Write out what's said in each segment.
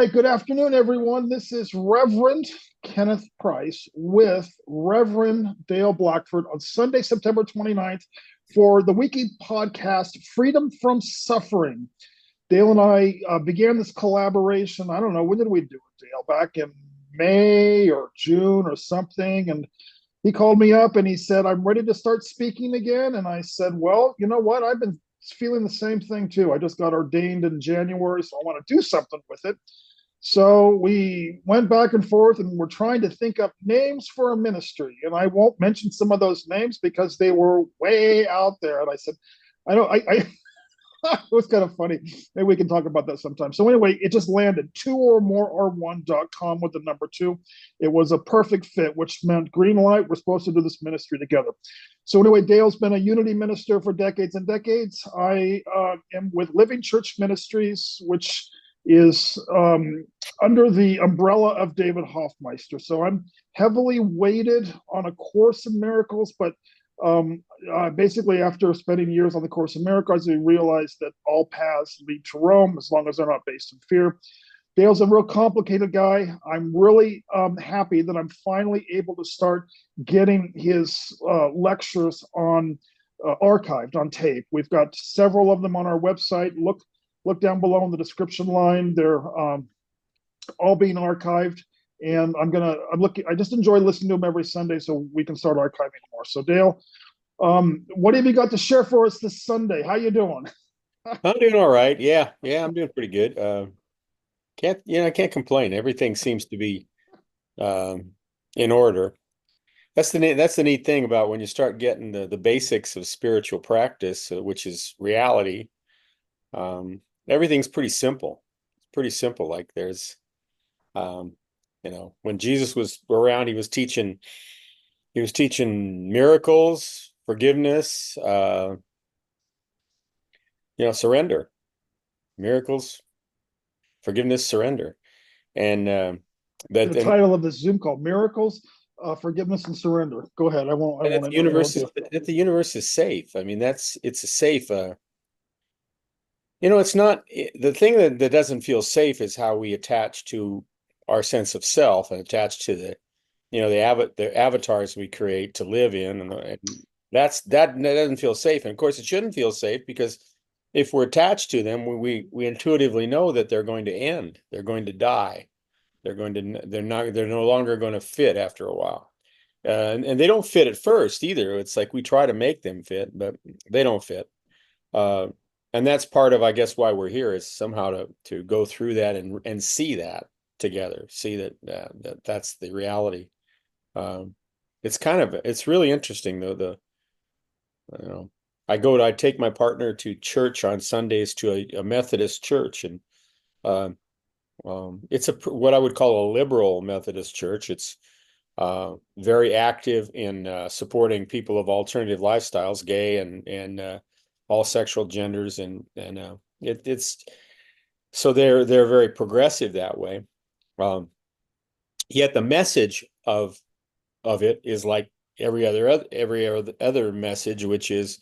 right, good afternoon, everyone. This is Reverend Kenneth Price with Reverend Dale Blackford on Sunday, September 29th for the weekly podcast, Freedom from Suffering. Dale and I began this collaboration. I don't know, when did we do it, Dale? Back in May or June or something. And he called me up and he said, I'm ready to start speaking again. And I said, well, you know what? I've been feeling the same thing too. I just got ordained in January, so I want to do something with it. So we went back and forth and we're trying to think up names for a ministry. And I won't mention some of those names because they were way out there. And I said, I know I it was kind of funny. Maybe we can talk about that sometime. So anyway, it just landed two or more r1.com with the number two. It was a perfect fit, which meant green light. We're supposed to do this ministry together. So anyway, Dale's been a unity minister for decades and decades. I am with Living Church Ministries, which is under the umbrella of David Hoffmeister. So I'm heavily weighted on A Course in Miracles, but basically after spending years on the Course in Miracles, we realized that all paths lead to Rome as long as they're not based in fear. Dale's a real complicated guy. I'm really happy that I'm finally able to start getting his lectures on archived on tape. We've got several of them on our website. Look down below in the description line. They're all being archived. And I'm looking, I just enjoy listening to them every Sunday so we can start archiving more. So Dale, what have you got to share for us this Sunday? How you doing? I'm doing all right. Yeah, I'm doing pretty good. I can't complain. Everything seems to be um, in order. That's the neat thing about when you start getting the basics of spiritual practice, which is reality. Everything's pretty simple. It's pretty simple. Like um, when Jesus was around, he was teaching miracles, forgiveness, surrender, miracles, forgiveness, surrender. And The that and title of this Zoom call, Miracles, Forgiveness, and Surrender. Go ahead. I that won't the interrupt universe is you. that the universe is safe. I mean, it's a safe. It's not the thing that doesn't feel safe is how we attach to our sense of self and attach to the avatars we create to live in, and that doesn't feel safe. And of course, it shouldn't feel safe because if we're attached to them, we intuitively know that they're going to end. They're going to die. They're no longer going to fit after a while. And they don't fit at first either. It's like we try to make them fit, but they don't fit. Uh, and that's part of, I guess, why we're here is somehow to go through that and see that together, see that's the reality. Um, it's really interesting though. You know, I take my partner to church on Sundays to a Methodist church, and uh, it's what I would call a liberal Methodist church. It's very active in supporting people of alternative lifestyles, gay and all sexual genders, and it's so they're very progressive that way. Um, Yet the message of it is like every other message, which is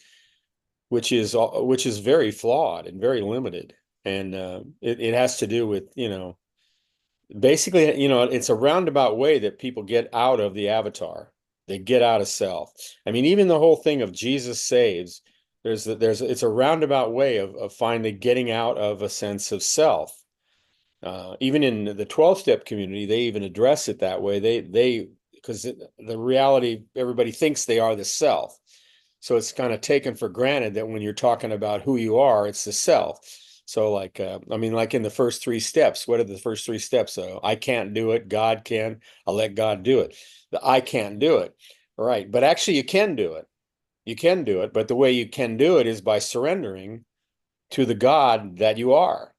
very flawed and very limited, and it has to do with basically, it's a roundabout way that people get out of the avatar. They get out of self. I mean, even the whole thing of Jesus saves, it's a roundabout way of finally getting out of a sense of self. Even in the 12-step community, they even address it that way. Because the reality, everybody thinks they are the self. So it's kind of taken for granted that when you're talking about who you are, it's the self. So like in the first three steps, what are the first three steps? I can't do it. God can. I'll let God do it. I can't do it. All right. But actually you can do it. You can do it. But the way you can do it is by surrendering to the God that you are.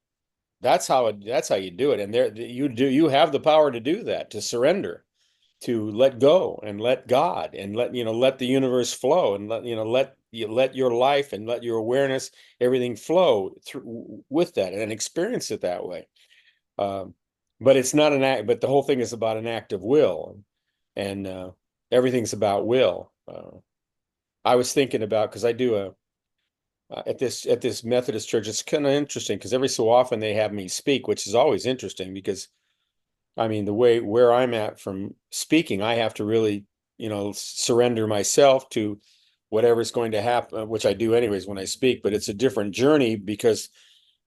That's how you do it. And you have the power to do that, to surrender, to let go and let God and let the universe flow and let your life and let your awareness, everything flow through with that and experience it that way. Um, but it's not an act, but the whole thing is about an act of will, and everything's about will. I was thinking about because at this Methodist church. It's kind of interesting because every so often they have me speak, which is always interesting because I mean the way where I'm at from speaking, I have to really, surrender myself to whatever's going to happen, which I do anyways when I speak, but it's a different journey because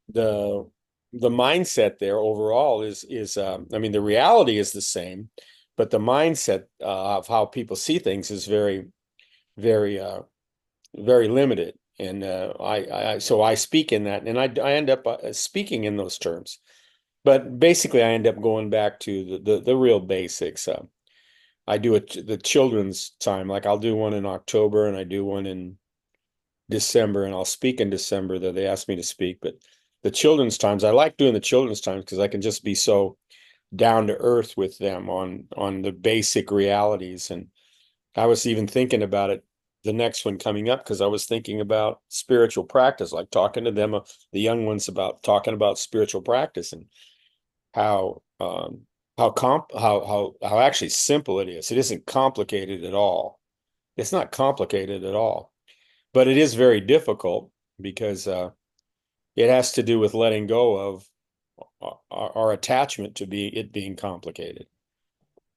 the the mindset there overall is I mean the reality is the same, but the mindset of how people see things is very very very limited. And so I speak in that, and I end up speaking in those terms. But basically, I end up going back to the real basics. I do the children's time, like I'll do one in October, and I do one in December, and I'll speak in December that they asked me to speak. But the children's times, I like doing the children's times because I can just be so down to earth with them on the basic realities. And I was even thinking about it, the next one coming up, because I was thinking about spiritual practice, like talking to them, the young ones, about talking about spiritual practice and how how actually simple it is. It isn't complicated at all. It's not complicated at all, but it is very difficult because it has to do with letting go of our attachment to it being complicated,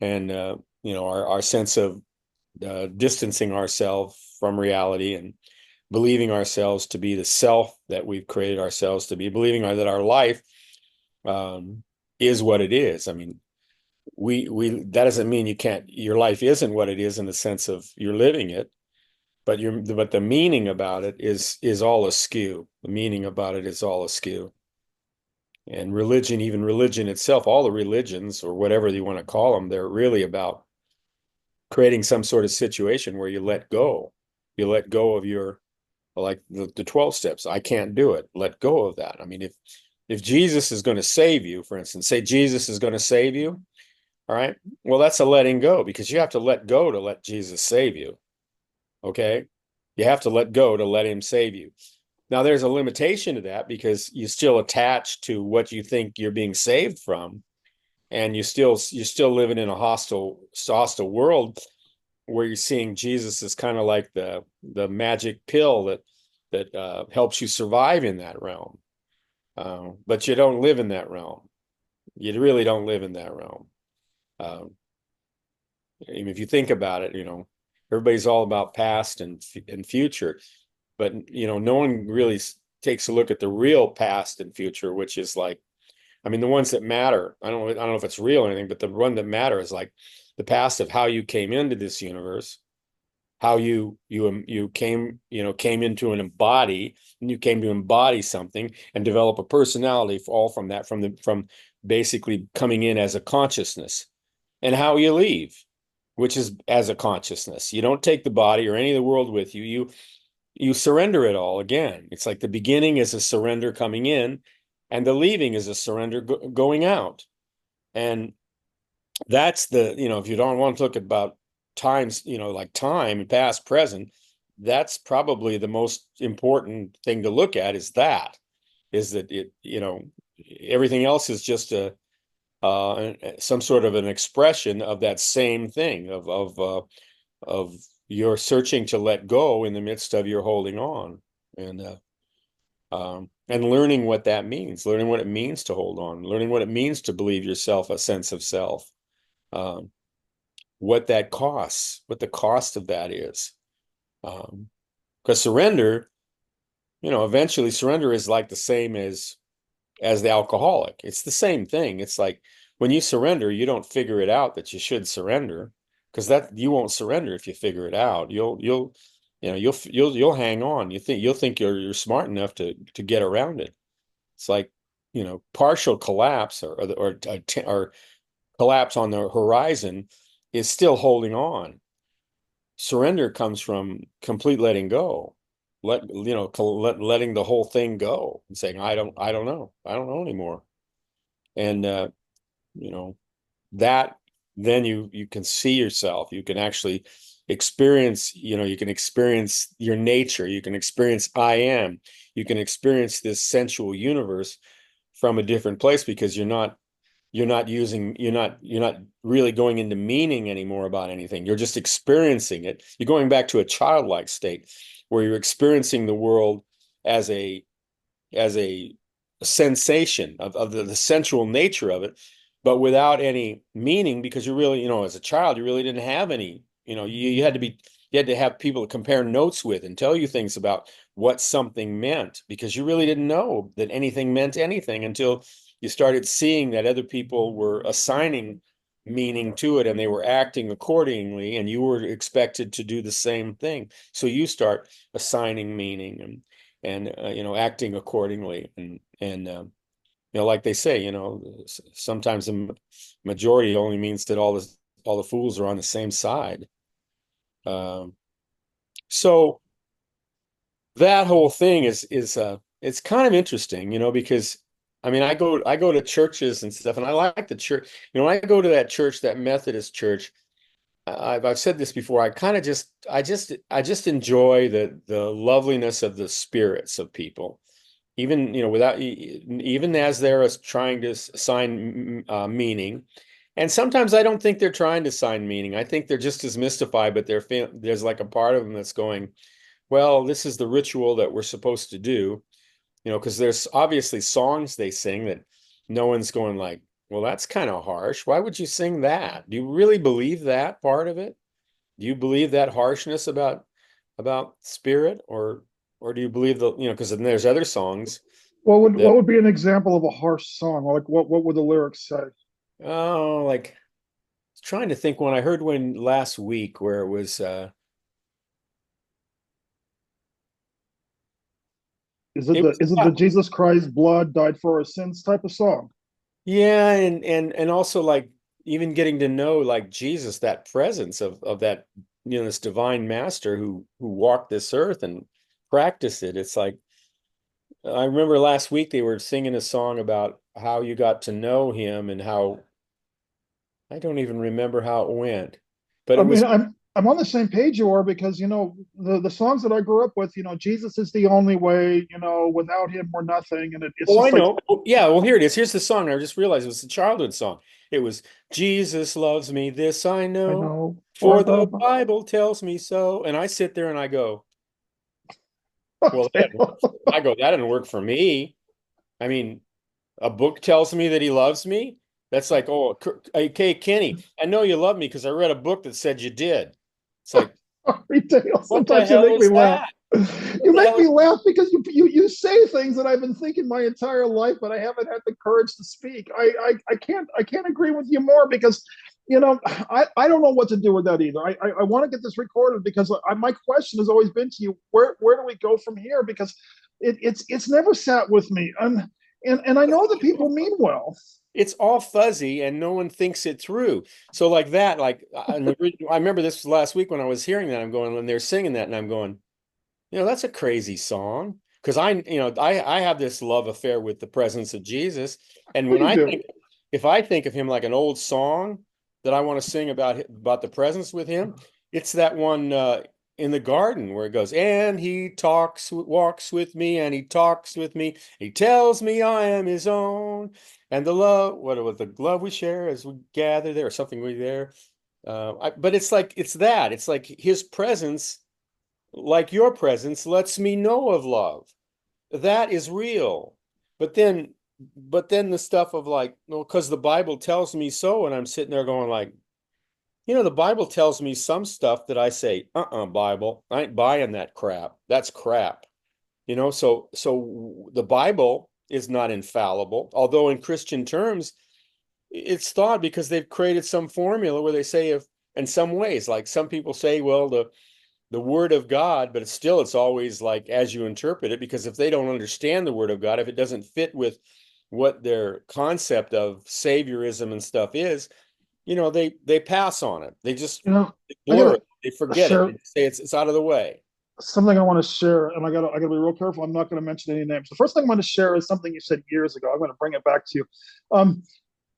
and our sense of distancing ourselves from reality and believing ourselves to be the self that we've created ourselves to be, believing that our life is what it is. I mean, we that doesn't mean your life isn't what it is in the sense of you're living it, but the meaning about it is all askew. The meaning about it is all askew. And religion, even religion itself, all the religions or whatever you want to call them, they're really about creating some sort of situation where you let go. You let go of your, like the 12 steps. I can't do it. Let go of that. I mean, if Jesus is going to save you, for instance, say Jesus is going to save you, all right? Well, that's a letting go, because you have to let go to let Jesus save you. Okay? You have to let go to let him save you. Now, there's a limitation to that because you still attach to what you think you're being saved from, and you're still living in a hostile world where you're seeing Jesus as kind of like the magic pill that helps you survive in that realm. But you don't live in that realm. You really don't live in that realm. Um, if you think about it, everybody's all about past and future, but no one really takes a look at the real past and future, which is like, I mean, the ones that matter. I don't know if it's real or anything, but the one that matter is like the past of how you came into this universe, how you came into an embody, and you came to embody something and develop a personality, all from that, from basically coming in as a consciousness, and how you leave, which is as a consciousness. You don't take the body or any of the world with you. You surrender it all again. It's like the beginning is a surrender coming in, and the leaving is a surrender going out. And that's if you don't want to look about times, like time, past, present, that's probably the most important thing to look at, is that everything else is just some sort of an expression of that same thing of you're searching to let go in the midst of your holding on, and learning what that means, learning what it means to hold on, learning what it means to believe yourself a sense of self, um, what that costs, what the cost of that is. Because surrender, eventually surrender is like the same as the alcoholic. It's the same thing. It's like when you surrender, you don't figure it out that you should surrender, because that you won't surrender if you figure it out. You'll hang on. You'll think you're smart enough to get around it. It's like, partial collapse or collapse on the horizon is still holding on. Surrender comes from complete letting go. Letting the whole thing go and saying, I don't know. I don't know anymore. And you know, that then you can see yourself. You can actually experience, you can experience your nature. You can experience I am. You can experience this sensual universe from a different place, because you're not really going into meaning anymore about anything. You're just experiencing it. You're going back to a childlike state where you're experiencing the world as a sensation of the sensual nature of it, but without any meaning, because you really, as a child, you really didn't have any, you had to have people to compare notes with and tell you things about what something meant, because you really didn't know that anything meant anything until you started seeing that other people were assigning meaning to it and they were acting accordingly, and you were expected to do the same thing. So you start assigning meaning and acting accordingly, and like they say, sometimes the majority only means that all the fools are on the same side. Um, so that whole thing is it's kind of interesting, because I mean, I go to churches and stuff, and I like the church. When I go to that church, that Methodist church, I've said this before. I just enjoy the loveliness of the spirits of people, even without even as they're trying to assign meaning. And sometimes I don't think they're trying to assign meaning. I think they're just as mystified, but there's like a part of them that's going, well, this is the ritual that we're supposed to do, because there's obviously songs they sing that no one's going like, well, that's kind of harsh. Why would you sing that? Do you really believe that part of it? Do you believe that harshness about spirit, or do you believe because then there's other songs What that, would be an example of a harsh song? Like what would the lyrics say? oh, like, trying to think, when I heard one last week where it was it was Is it the about, Jesus Christ blood died for our sins type of song? yeah, and also like even getting to know like Jesus, that presence of that, this divine master who walked this earth and practiced it. It's like, I remember last week they were singing a song about how you got to know him, and how I don't even remember how it went, but I it mean, was, I'm on the same page you are, because the songs that I grew up with, Jesus is the only way. Without him we're nothing, and it's oh, I just like, know. Oh, yeah, well, here it is. Here's the song. I just realized it was a childhood song. It was Jesus loves me, this I I know, know for for the the Bible tells me so. And I sit there and I go, well, that didn't work for me. I mean, a book tells me that he loves me. That's like, oh, okay, Kenny, I know you love me because I read a book that said you did. It's like, Dale. what the Sometimes you hell make me is laugh. that? What You the make hell? me laugh because you say things that I've been thinking my entire life, but I haven't had the courage to speak. I can't agree with you more, because I don't know what to do with that either. I want to get this recorded, because my question has always been to you: where do we go from here? Because it's never sat with me. And I know that people mean well. It's all fuzzy and no one thinks it through. So like that, like I remember this was last week when I was hearing that, I'm going, when they're singing that, and I'm going, that's a crazy song. Because I have this love affair with the presence of Jesus. And What when you do? if I think of him like an old song that I want to sing about the presence with him, it's that one in the garden where it goes, and he walks with me, and he talks with me. He tells me I am his own. And the love, what was the love we share as we gather there, or something we there. But it's like his presence, like your presence, lets me know of love. That is real. But then, the stuff of like, well, because the Bible tells me so, and I'm sitting there going like, the Bible tells me some stuff that I say, Bible, I ain't buying that crap. That's crap. So the Bible is not infallible, although in Christian terms, it's thought, because they've created some formula where they say, if in some ways, like some people say, well, the word of God, but it's always like as you interpret it, because if they don't understand the word of God, if it doesn't fit with what their concept of saviorism and stuff is, they pass on it. They just You know, I blur gotta it. They forget it. share They say it's out of the way. something I want to share, and I gotta be real careful. I'm not going to mention any names. The first thing I'm going to share is something you said years ago. I'm going to bring it back to you, um,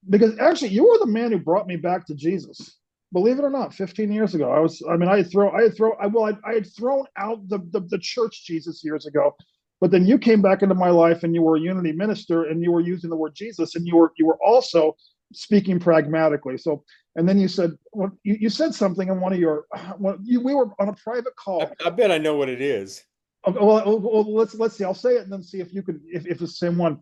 because actually you were the man who brought me back to Jesus. Believe it or not, 15 years ago, I mean, I had thrown out the church Jesus years ago, but then you came back into my life, and you were a unity minister, and you were using the word Jesus, and you were also speaking pragmatically. So, and then you said, well, you said something in one of your, we were on a private I, call. I bet I know what it is. Okay, well, let's see. I'll say it and then see if you could, if it's the same one.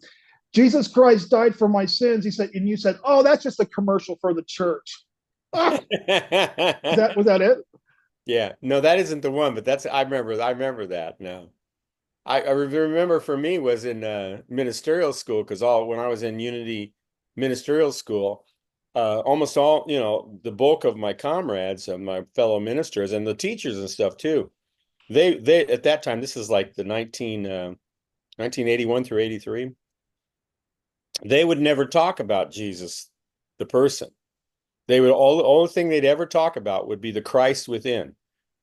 Jesus Christ died for my sins. He said, and you said, "Oh, that's just a commercial for the church." Ah, was that it? Yeah, no, that isn't the one, but that's I remember that now. I remember for me was in ministerial school because all when I was in Unity ministerial school, almost all, the bulk of my comrades and my fellow ministers and the teachers and stuff too, they at that time, this is like the 1981 through 83, they would never talk about Jesus, the person. They would all the only thing they'd ever talk about would be the Christ within.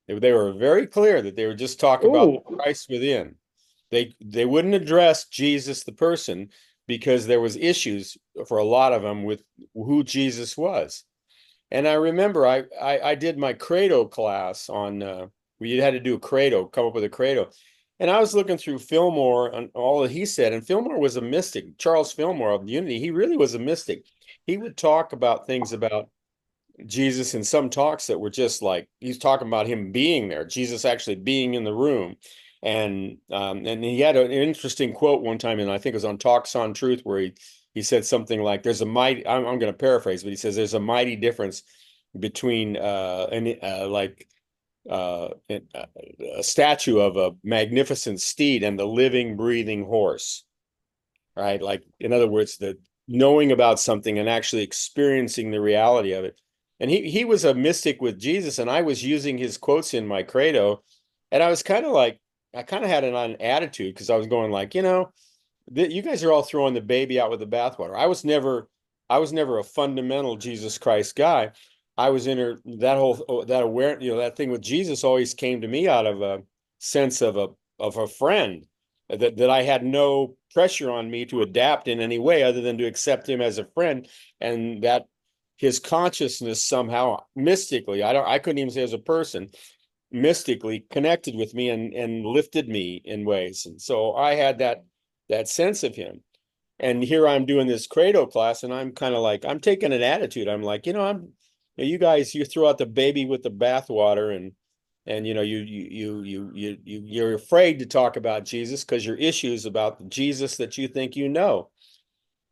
They were very clear that they would just talk about Oh, the Christ within. They wouldn't address Jesus the person because there was issues for a lot of them with who Jesus was. And I remember I did my credo class on we had to do a credo, come up with a credo. And I was looking through Fillmore and all that he said, and Fillmore was a mystic. Charles Fillmore of Unity, he really was a mystic. He would talk about things about Jesus in some talks that were just like he's talking about him being there, Jesus actually being in the room. And he had an interesting quote one time, and I think it was on Talks on Truth, where he said something like, "There's a mighty." I'm going to paraphrase, but he says there's a mighty difference between a statue of a magnificent steed and the living, breathing horse, right? Like, in other words, the knowing about something and actually experiencing the reality of it. And he was a mystic with Jesus, and I was using his quotes in my credo, and I was kind of like, I kind of had an attitude because I was going like, you guys are all throwing the baby out with the bathwater. I was never a fundamental Jesus Christ guy. I was in that whole that aware, that thing with Jesus always came to me out of a sense of a friend that I had no pressure on me to adapt in any way other than to accept him as a friend, and that his consciousness somehow mystically, I couldn't even say as a person, mystically connected with me and lifted me in ways. And so I had that sense of him. And here I'm doing this credo class, and I'm kind of like, I'm taking an attitude. I'm like, you guys, you throw out the baby with the bathwater, and you're afraid to talk about Jesus because your issues about the Jesus that you think you know.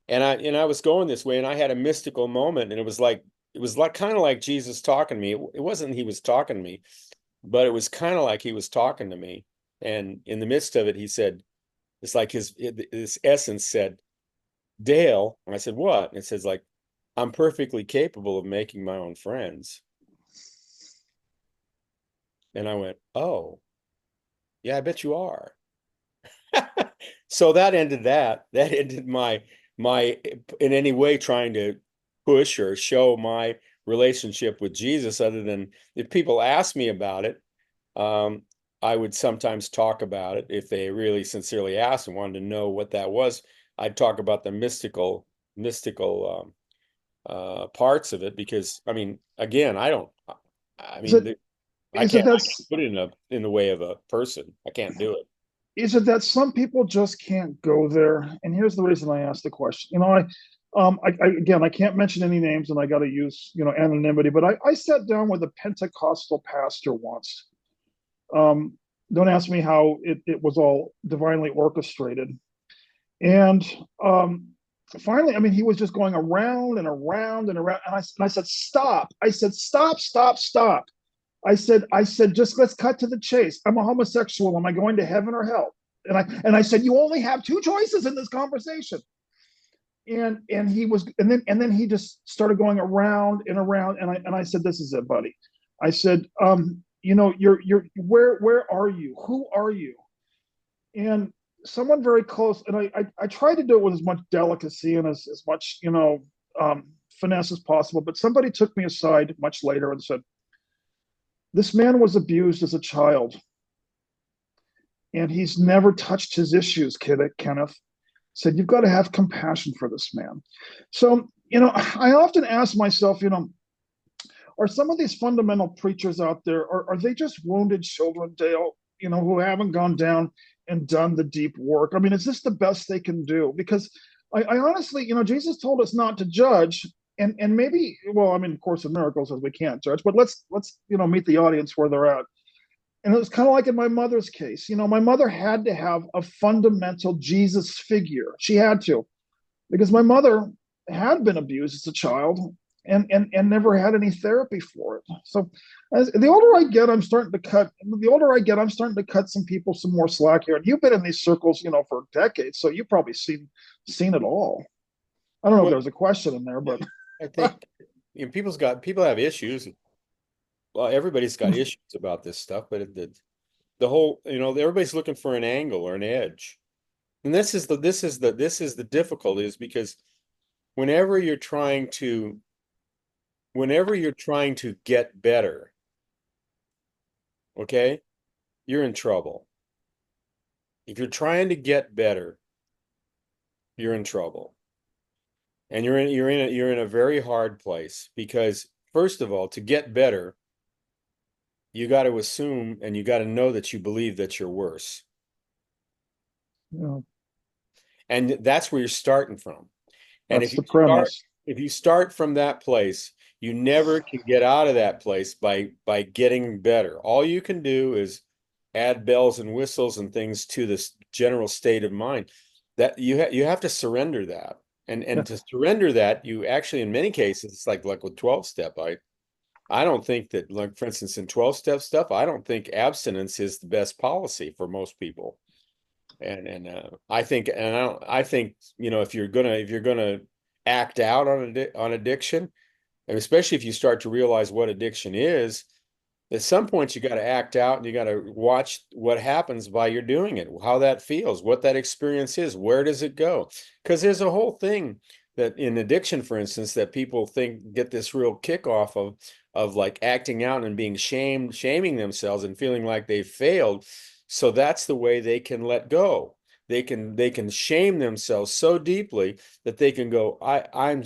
And I was going this way, and I had a mystical moment, and it was like kind of like Jesus talking to me. It wasn't he was talking to me, but it was kind of like he was talking to me. And in the midst of it, he said, it's like his essence said, "Dale," and I said, "What?" And it says like, "I'm perfectly capable of making my own friends." And I went, "Oh, yeah, I bet you are." So that ended my in any way trying to push or show my relationship with Jesus, other than if people ask me about it, um, I would sometimes talk about it if they really sincerely asked and wanted to know what that was. I'd talk about the mystical parts of it, because I mean, again, I don't. I is mean, it I is it can't that's put it in the way of a person. I can't do it. is it that some people just can't go there? And here's the reason I asked the question. I can't mention any names, and I got to use anonymity. But I sat down with a Pentecostal pastor once. Um, don't ask me how it was all divinely orchestrated. And finally, I mean, he was just going around and around and around. And I said, "Stop." I said, "Stop, stop, stop." I said, just let's cut to the chase. I'm a homosexual. Am I going to heaven or hell? And I said, you only have two choices in this conversation. And he was, and then he just started going around and around. And I said, this is it, buddy. I said, you're where are you? Who are you? And someone very close, and I tried to do it with as much delicacy and as much finesse as possible. But somebody took me aside much later and said, this man was abused as a child, and he's never touched his issues, Kenneth. Said, you've got to have compassion for this man. So, I often ask myself, are some of these fundamental preachers out there, are they just wounded children, Dale, who haven't gone down and done the deep work? I mean, is this the best they can do? Because I honestly, Jesus told us not to judge, and maybe, well, I mean, of course, in miracles says we can't judge, but let's meet the audience where they're at. And it was kind of like in my mother's case. My mother had to have a fundamental Jesus figure. She had to, because my mother had been abused as a child and never had any therapy for it. So the older I get, I'm starting to cut some people some more slack here. And you've been in these circles, for decades, so you've probably seen it all. I don't know if Well, there's a question in there, but I think people have issues. Well, everybody's got issues about this stuff, but the whole, everybody's looking for an angle or an edge. And this is the difficulty, is because whenever you're trying to get better, okay, you're in trouble. If you're trying to get better, you're in trouble. And you're in a very hard place, because first of all, to get better, you got to assume and you got to know that you believe that you're worse. yeah, And that's where you're starting from. And that's the premise. if you start from that place, you never can get out of that place by getting better. All you can do is add bells and whistles and things to this general state of mind. That you have to surrender that. And to surrender that, you actually, in many cases, it's like with 12 step, I don't think that, like, for instance, in 12 step stuff, I don't think abstinence is the best policy for most people. I think if you're gonna act out on addiction, and especially if you start to realize what addiction is, at some point you got to act out, and you got to watch what happens while you're doing it, how that feels, what that experience is, where does it go? Because there's a whole thing that in addiction, for instance, that people think get this real kick off of like acting out and being shaming themselves and feeling like they failed. So that's the way they can let go. They can shame themselves so deeply that they can go, I'm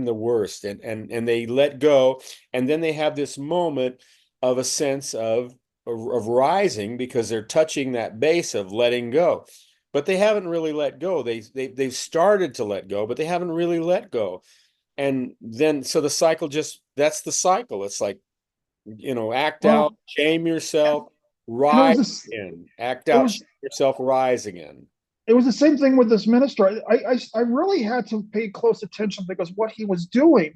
the worst, and they let go, and then they have this moment of a sense of rising, because they're touching that base of letting go. But they haven't really let go. They've started to let go, but they haven't really let go. And then so that's the cycle. It's like, act out, Well, shame yourself, and rise again. Act it out, was shame yourself, rise again. it was the same thing with this minister. I really had to pay close attention, because what he was doing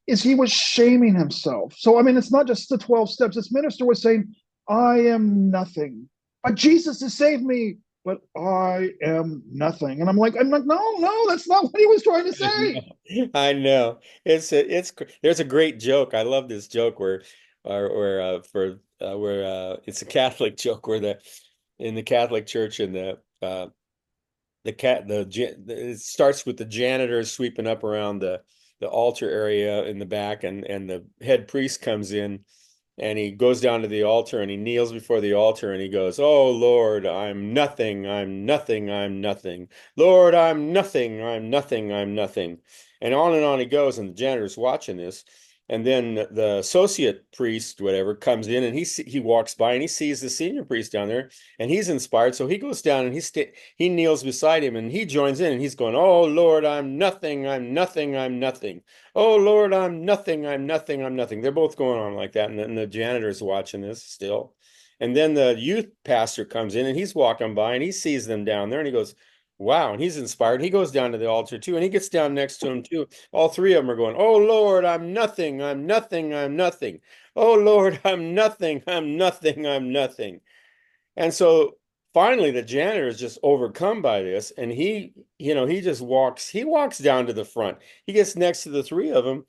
is he was shaming himself. So, I mean, it's not just the 12 steps. This minister was saying, I am nothing, but Jesus has saved me, but I am nothing. And I'm like, no, that's not what he was trying to say. I know. There's a great joke. I love this joke where it's a Catholic joke, where in the Catholic Church, and it starts with the janitors sweeping up around the altar area in the back, and the head priest comes in, and he goes down to the altar, and he kneels before the altar, and he goes, "Oh Lord, I'm nothing, I'm nothing, I'm nothing. Lord, I'm nothing, I'm nothing, I'm nothing." And on he goes, and the janitor's watching this. And then the associate priest, whatever, comes in, and he walks by, and he sees the senior priest down there, and he's inspired. So he goes down, and he kneels beside him, and he joins in, and he's going, "Oh Lord, I'm nothing, I'm nothing, I'm nothing. Oh Lord, I'm nothing, I'm nothing, I'm nothing." They're both going on like that, and the janitor's watching this still. And then the youth pastor comes in, and he's walking by, and he sees them down there, and he goes, "Wow," and he's inspired. He goes down to the altar too, and he gets down next to him too. All three of them are going, "Oh Lord, I'm nothing, I'm nothing, I'm nothing. Oh Lord, I'm nothing, I'm nothing, I'm nothing." And so finally the janitor is just overcome by this, and he walks down to the front. He gets next to the three of them,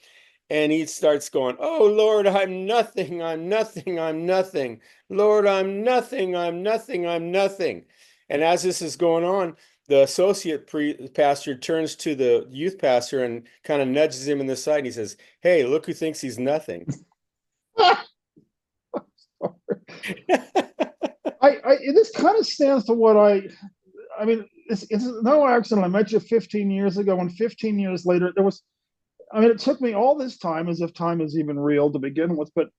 and he starts going, "Oh Lord, I'm nothing, I'm nothing, I'm nothing. Lord, I'm nothing, I'm nothing, I'm nothing." And as this is going on, the associate pastor turns to the youth pastor and kind of nudges him in the side, and he says, "Hey, look who thinks he's nothing." This kind of stands to what I mean, it's no accident. I met you 15 years ago, and 15 years later, I mean, it took me all this time, as if time is even real to begin with, but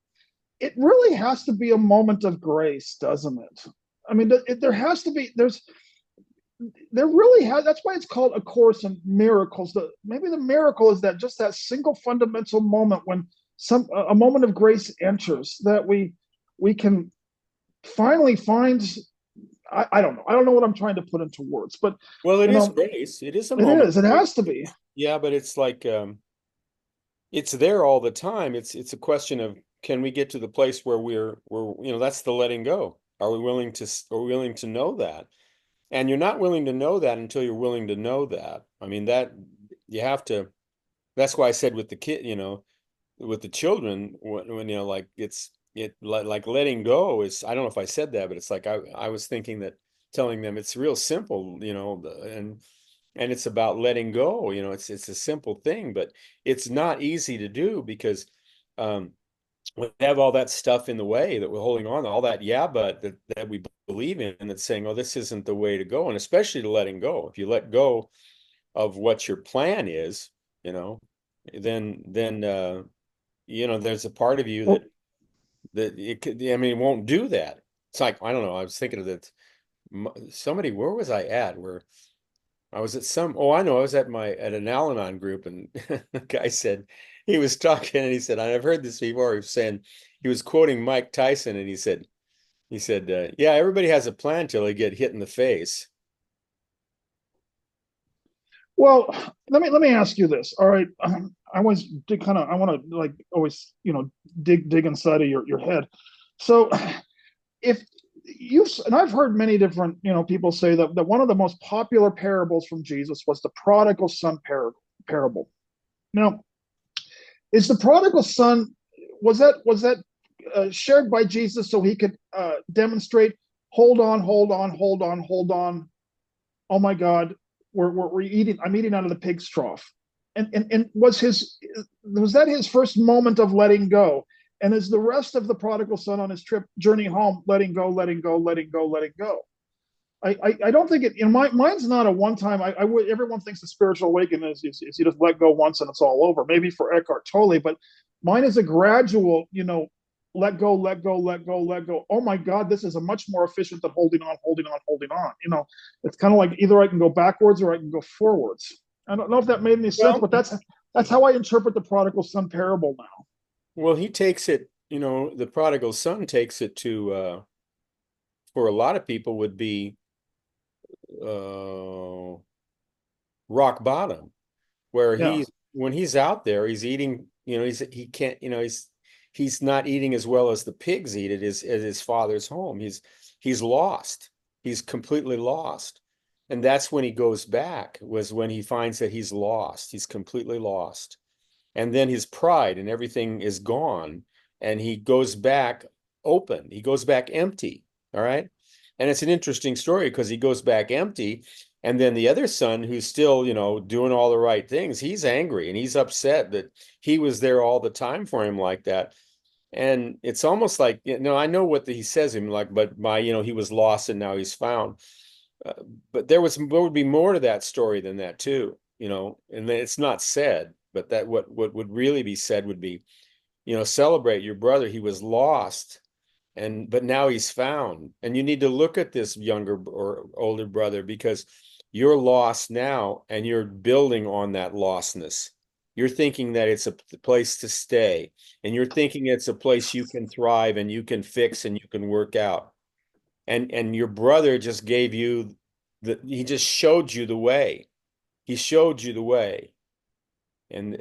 it really has to be a moment of grace, doesn't it? I mean, there has to be, there really has, that's why it's called A Course in Miracles. Maybe the miracle is that just that single fundamental moment when a moment of grace enters, that we can finally finds, I don't know. I don't know what I'm trying to put into words, but Well, it you is know, grace. It is a it moment is. of It grace. has to be. Yeah, but it's like it's there all the time. It's a question of, can we get to the place where we're that's the letting go. Are we willing to know that? And you're not willing to know that until you're willing to know that. I mean, that you have to, that's why I said with the kid, with the children, when like like letting go is, I don't know if I said that, but it's like I was thinking that, telling them it's real simple, and it's about letting go. It's a simple thing, but it's not easy to do because um we have all that stuff in the way that we're holding on to, all that yeah, but that we believe in, and that's saying, oh, this isn't the way to go, and especially to letting go. If you let go of what your plan is, you know, then there's a part of you that Well, it could, I mean, it won't do that. It's like, I don't know. I was thinking of that. Somebody, where was I at? Where I was at oh, I know. I was at an Al-Anon group, and the guy said, he was talking, and he said, I've heard this before. He was saying, he was quoting Mike Tyson, and he said, yeah, everybody has a plan till they get hit in the face. well, let me ask you this. All right, I always dig kind of. I want to like always dig inside of your head. So if you and I've heard many different people say that one of the most popular parables from Jesus was the prodigal son parable. Now, is the prodigal son, was that shared by Jesus so he could demonstrate, hold on, hold on, hold on, hold on, oh my God, we're eating, I'm eating out of the pig's trough. And was that his first moment of letting go? And is the rest of the prodigal son on his trip journey home letting go, letting go, letting go, letting go? I don't think it. Mine's not a one time. I would. Everyone thinks the spiritual awakening is you just let go once and it's all over. Maybe for Eckhart Tolle, but mine is a gradual. Let go, let go, let go, let go. Oh my God, this is a much more efficient than holding on, holding on, holding on. It's kind of like either I can go backwards or I can go forwards. I don't know if that made any sense, Well, but that's how I interpret the prodigal son parable now. well, he takes it, the prodigal son takes it to, for a lot of people would be uh, rock bottom, where Yeah. when he's out there, he's eating, he can't, he's not eating as well as the pigs eat at his father's home. He's lost. He's completely lost. And that's when he goes back, was when he finds that he's lost. He's completely lost. And then his pride and everything is gone, and he goes back open. He goes back empty. All right. And it's an interesting story because he goes back empty, and then the other son, who's still, doing all the right things, he's angry and he's upset that he was there all the time for him like that. And it's almost like, I know what he says him like, but he was lost and now he's found. uh, but there would be more to that story than that too, and it's not said, but that what would really be said would be, celebrate your brother. He was lost, but now he's found. And you need to look at this younger or older brother, because you're lost now and you're building on that lostness. You're thinking that it's a place to stay, and you're thinking it's a place you can thrive and you can fix and you can work out. And your brother just gave you he just showed you the way. He showed you the way. And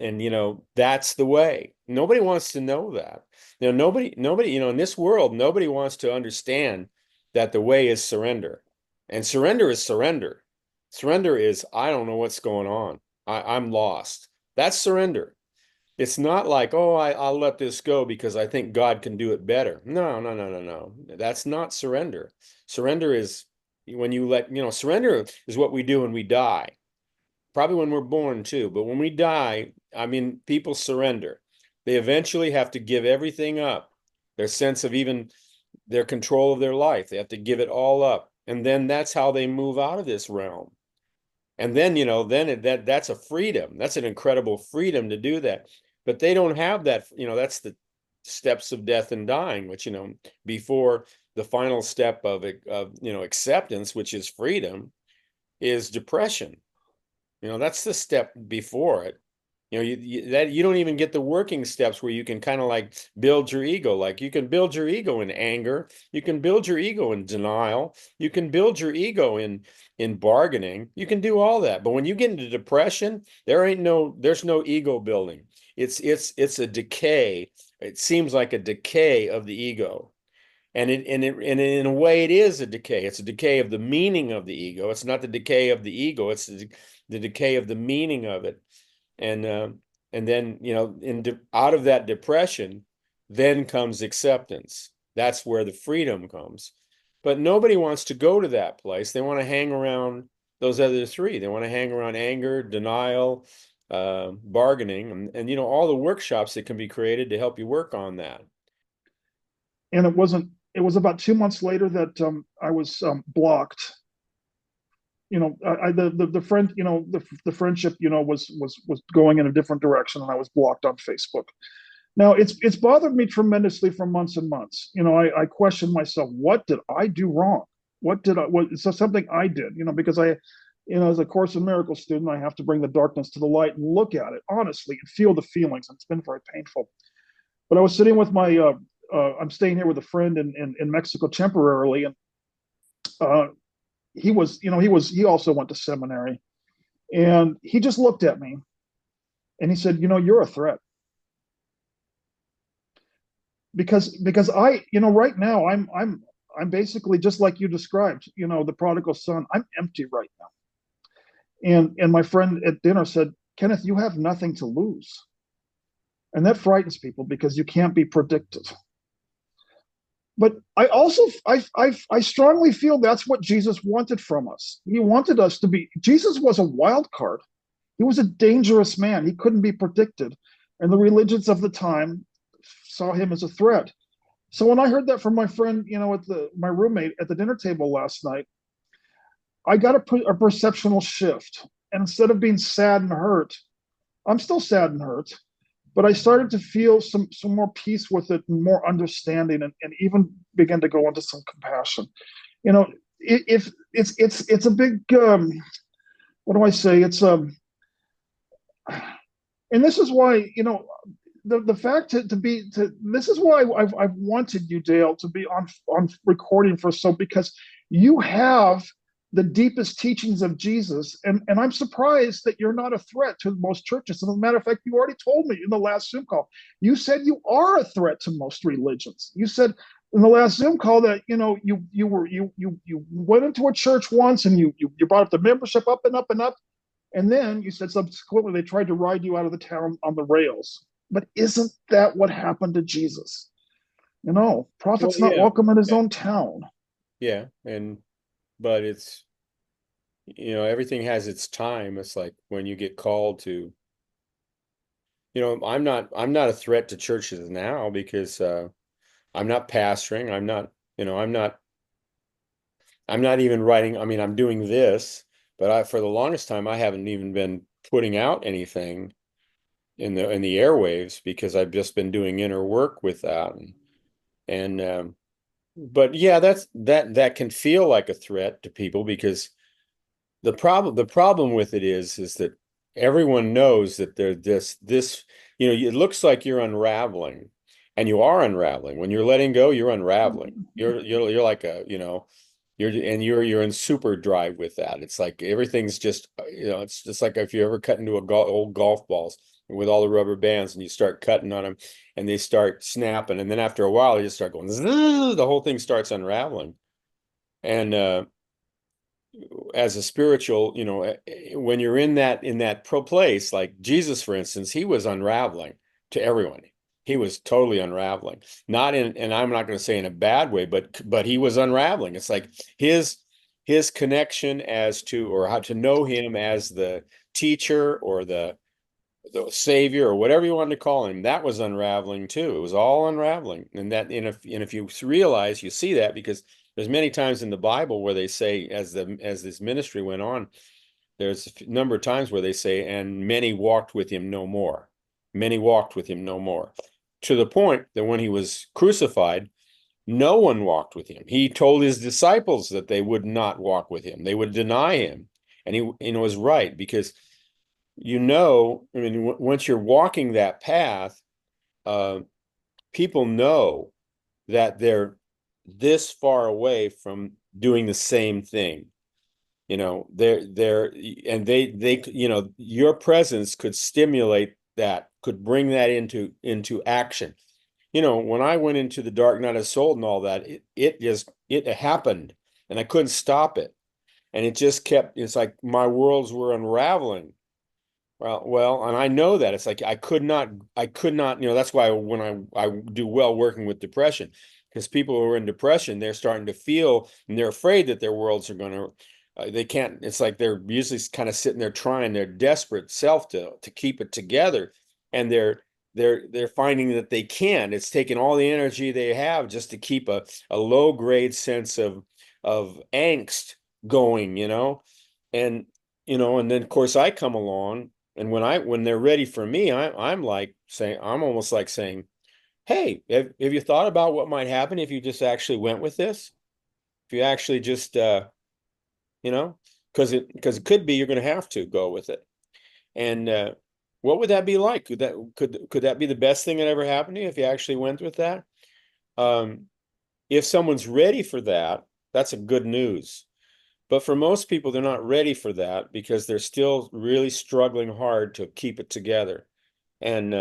that's the way. Nobody wants to know that. Nobody, in this world, nobody wants to understand that the way is surrender. And surrender is surrender. Surrender is, I don't know what's going on. I'm lost. That's surrender. It's not like, oh, I'll let this go because I think God can do it better. No, no, no, no, no. That's not surrender. Surrender is when surrender is what we do when we die. Probably when we're born too, but when we die, I mean, people surrender. They eventually have to give everything up, their sense of even their control of their life. They have to give it all up. And then that's how they move out of this realm. And then, that's a freedom. That's an incredible freedom to do that. But they don't have that, that's the steps of death and dying, which, before the final step of acceptance, which is freedom, is depression. That's the step before it. that you don't even get the working steps where you can kind of like build your ego. Like you can build your ego in anger, you can build your ego in denial, you can build your ego in bargaining. You can do all that. But when you get into depression, there's no ego building. It's a decay. It seems like a decay of the ego. And in a way, it is a decay. It's a decay of the meaning of the ego. It's not the decay of the ego. It's the decay of the meaning of it. And uh, and then out of that depression, then comes acceptance. That's where the freedom comes. But nobody wants to go to that place. They want to hang around those other three. They want to hang around anger, denial, bargaining, and all the workshops that can be created to help you work on that. And it was about 2 months later that I was blocked. The friend, the friendship, was going in a different direction, and I was blocked on Facebook. Now it's bothered me tremendously for months and months. I questioned myself. What did I do wrong? So something I did, because as a Course in Miracles student, I have to bring the darkness to the light and look at it honestly and feel the feelings. It's been very painful. But I was sitting with I'm staying here with a friend in Mexico temporarily, and he also went to seminary, and he just looked at me and he said, you're a threat. Because right now I'm basically just like you described, the prodigal son. I'm empty right now. And my friend at dinner said, Kenneth, you have nothing to lose. And that frightens people because you can't be predicted. But I strongly feel that's what Jesus wanted from us. He wanted us to be. Jesus was a wild card. He was a dangerous man. He couldn't be predicted. And the religions of the time saw him as a threat. So when I heard that from my friend, my roommate at the dinner table last night, I got a perceptual shift. And instead of being sad and hurt, I'm still sad and hurt, but I started to feel some more peace with it, and more understanding, and even begin to go into some compassion. If it's a big what do I say? And this is why the fact this is why I've wanted you, Dale, to be on recording for because you have the deepest teachings of Jesus, and I'm surprised that you're not a threat to most churches. As a matter of fact, you already told me in the last Zoom call. You said you are a threat to most religions. You said in the last Zoom call that you went into a church once, and you brought up the membership up and up and up, and then you said subsequently they tried to ride you out of the town on the rails. But isn't that what happened to Jesus? Prophet's not welcome in his own town. Yeah, but it's everything has its time. It's like when you get called to, I'm not a threat to churches now because I'm not pastoring. I'm not even writing. I mean, I'm doing this, but for the longest time I haven't even been putting out anything in the airwaves because I've just been doing inner work with that. But yeah, that can feel like a threat to people because the problem with it is that everyone knows that this it looks like you're unraveling, and you are unraveling. When you're letting go, you're unraveling. You're like you're in super drive with that. It's like everything's just it's just like if you ever cut into old golf balls with all the rubber bands and you start cutting on them and they start snapping, and then after a while you just start going, the whole thing starts unraveling. And as a spiritual, when you're in that place, like Jesus, for instance, he was unraveling to everyone. He was totally unraveling, not in, and I'm not going to say in a bad way, but he was unraveling. It's like his connection as to, or how to know him as the teacher or the savior or whatever you wanted to call him, that was unraveling too. It was all unraveling. And if you realize, you see that because there's many times in the Bible where they say, as this ministry went on, there's a number of times where they say, and many walked with him no more. Many walked with him no more. To the point that when he was crucified, no one walked with him. He told his disciples that they would not walk with him. They would deny him. And he was right, because I mean, once you're walking that path, uh, people know that they're this far away from doing the same thing. They're and your presence could stimulate that, could bring that into action. When I went into the dark night of soul and all that, it happened, and I couldn't stop it. And it just kept, it's like my worlds were unraveling. And I know that it's like I could not, that's why when I do well working with depression, because people who are in depression, they're starting to feel, and they're afraid that their worlds are going to, they can't, it's like they're usually kind of sitting there trying their desperate self to keep it together. And they're finding that they can't. It's taking all the energy they have just to keep a low grade sense of angst going, and, and then of course I come along, and when they're ready for me, I'm almost like saying, "Hey, have you thought about what might happen if you just actually went with this? If you actually just you know, because it could be you're going to have to go with it. And what would that be like? Could that be the best thing that ever happened to you if you actually went with that? Um, if someone's ready for that, that's a good news. But for most people, they're not ready for that because they're still really struggling hard to keep it together. And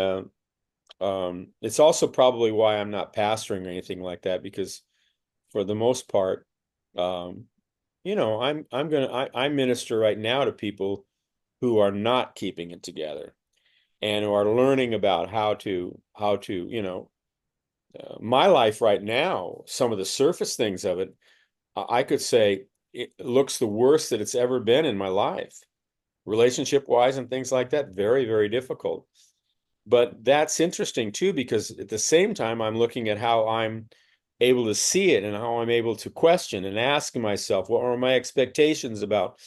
it's also probably why I'm not pastoring or anything like that, because for the most part, um, I minister right now to people who are not keeping it together and who are learning about how to my life right now, some of the surface things of it, I could say it looks the worst that it's ever been in my life, relationship wise and things like that. Very, very difficult. But that's interesting too, because at the same time, I'm looking at how I'm able to see it and how I'm able to question and ask myself, what are my expectations about